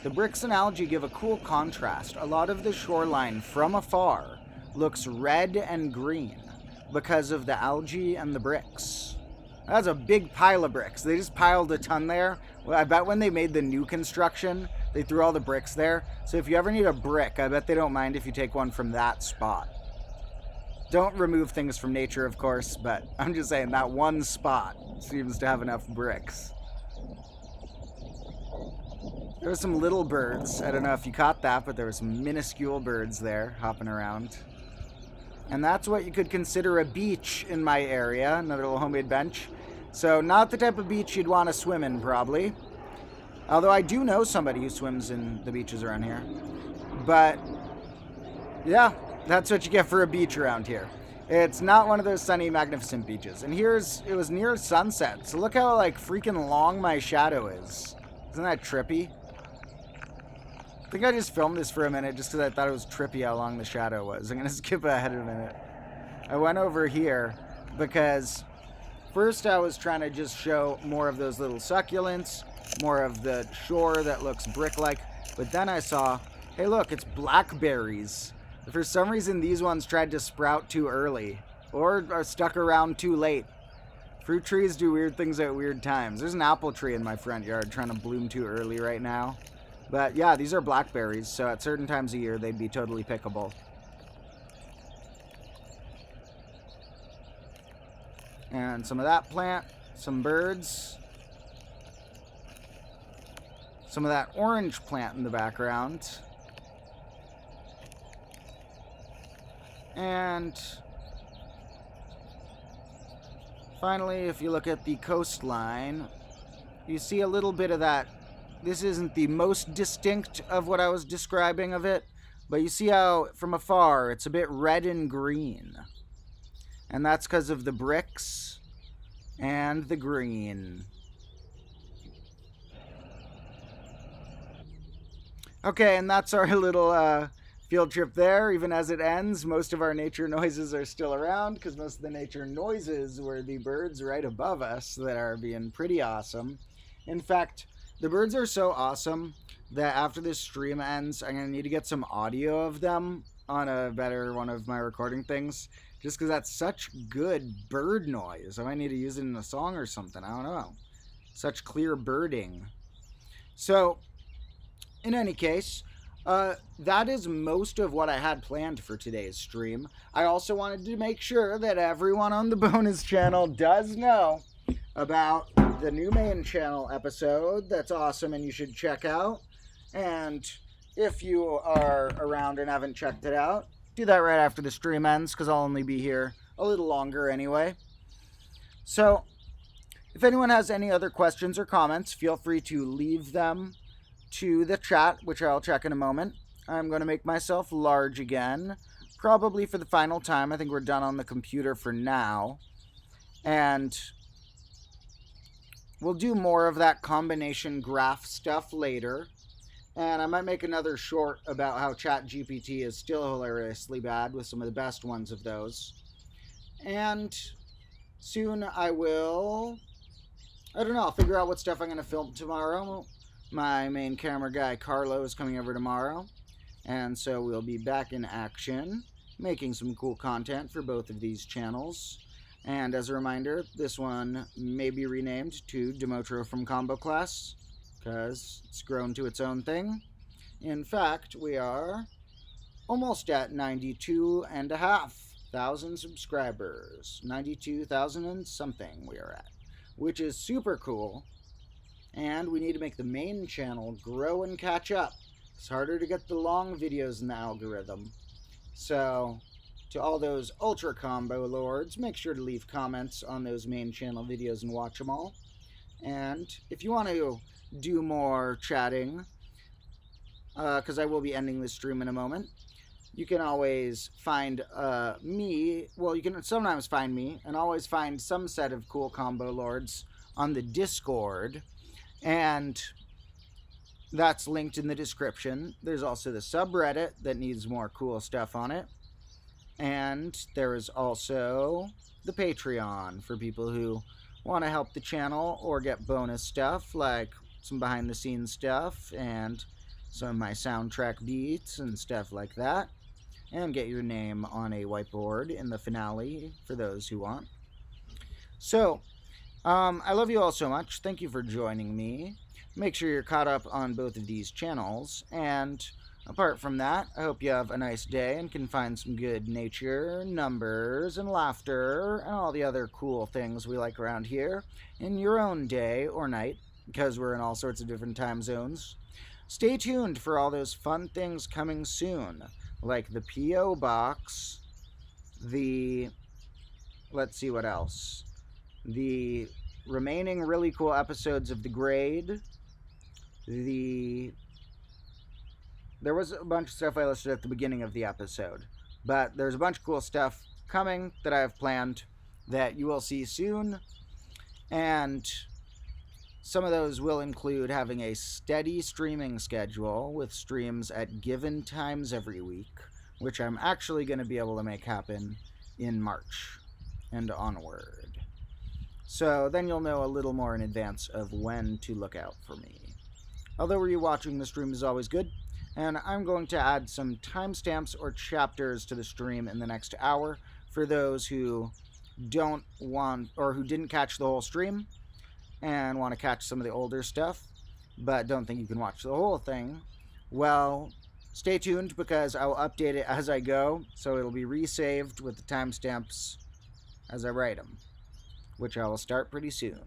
S1: The bricks and algae give a cool contrast. A lot of the shoreline from afar looks red and green because of the algae and the bricks. That's a big pile of bricks. They just piled a ton there. Well, I bet when they made the new construction, they threw all the bricks there. So if you ever need a brick, I bet they don't mind if you take one from that spot. Don't remove things from nature, of course, but I'm just saying that one spot seems to have enough bricks. There were some little birds. I don't know if you caught that, but there were some minuscule birds there hopping around. And that's what you could consider a beach in my area, another little homemade bench. So not the type of beach you'd want to swim in, probably. Although I do know somebody who swims in the beaches around here. But yeah, that's what you get for a beach around here. It's not one of those sunny, magnificent beaches. And it was near sunset, so look how like freaking long my shadow is. Isn't that trippy? I think I just filmed this for a minute just because I thought it was trippy how long the shadow was. I'm going to skip ahead a minute. I went over here because First, I was trying to just show more of those little succulents, more of the shore that looks brick-like, but then I saw, hey look, it's blackberries. For some reason, these ones tried to sprout too early, or are stuck around too late. Fruit trees do weird things at weird times. There's an apple tree in my front yard trying to bloom too early right now. But yeah, these are blackberries, so at certain times of year, they'd be totally pickable. And some of that plant, some birds, some of that orange plant in the background. And finally, if you look at the coastline, you see a little bit of that. This isn't the most distinct of what I was describing of it, but you see how from afar it's a bit red and green. And that's because of the bricks and the green. Okay, and that's our little field trip there. Even as it ends, most of our nature noises are still around because most of the nature noises were the birds right above us that are being pretty awesome. In fact, the birds are so awesome that after this stream ends, I'm going to need to get some audio of them on a better one of my recording things, just because that's such good bird noise. I might need to use it in a song or something. I don't know. Such clear birding. So, in any case, that is most of what I had planned for today's stream. I also wanted to make sure that everyone on the bonus channel does know about the new main channel episode that's awesome and you should check out. And if you are around and haven't checked it out, do that right after the stream ends, because I'll only be here a little longer anyway. So, if anyone has any other questions or comments, feel free to leave them to the chat, which I'll check in a moment. I'm going to make myself large again, probably for the final time. I think we're done on the computer for now. And we'll do more of that combination graph stuff later. And I might make another short about how ChatGPT is still hilariously bad with some of the best ones of those. And soon I don't know, I'll figure out what stuff I'm going to film tomorrow. My main camera guy, Carlo, is coming over tomorrow. And so we'll be back in action, making some cool content for both of these channels. And as a reminder, this one may be renamed to Demotro from Combo Class, because it's grown to its own thing. In fact, we are almost at 92,500 subscribers. 92,000 and something we are at, which is super cool. And we need to make the main channel grow and catch up. It's harder to get the long videos in the algorithm. So, to all those ultra combo lords, make sure to leave comments on those main channel videos and watch them all. And if you want to do more chatting, because I will be ending this stream in a moment, you can always find me. Well, you can sometimes find me, and always find some set of cool combo lords on the Discord. And that's linked in the description. There's also the subreddit that needs more cool stuff on it. And there is also the Patreon for people who want to help the channel or get bonus stuff like some behind the scenes stuff and some of my soundtrack beats and stuff like that. And get your name on a whiteboard in the finale for those who want. So, I love you all so much. Thank you for joining me. Make sure you're caught up on both of these channels. And apart from that, I hope you have a nice day and can find some good nature, numbers, and laughter, and all the other cool things we like around here in your own day or night, because we're in all sorts of different time zones. Stay tuned for all those fun things coming soon, like the P.O. Box, let's see what else. The remaining really cool episodes of The Grade. There was a bunch of stuff I listed at the beginning of the episode, but there's a bunch of cool stuff coming that I have planned that you will see soon, and some of those will include having a steady streaming schedule with streams at given times every week, which I'm actually going to be able to make happen in March and onward. So then you'll know a little more in advance of when to look out for me. Although rewatching the stream is always good, and I'm going to add some timestamps or chapters to the stream in the next hour for those who don't want or who didn't catch the whole stream and want to catch some of the older stuff but don't think you can watch the whole thing. Well, stay tuned because I will update it as I go, so it'll be resaved with the timestamps as I write them, which I will start pretty soon.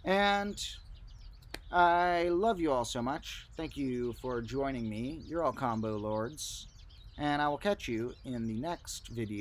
S1: And I love you all so much. Thank you for joining me. You're all combo lords. And I will catch you in the next video.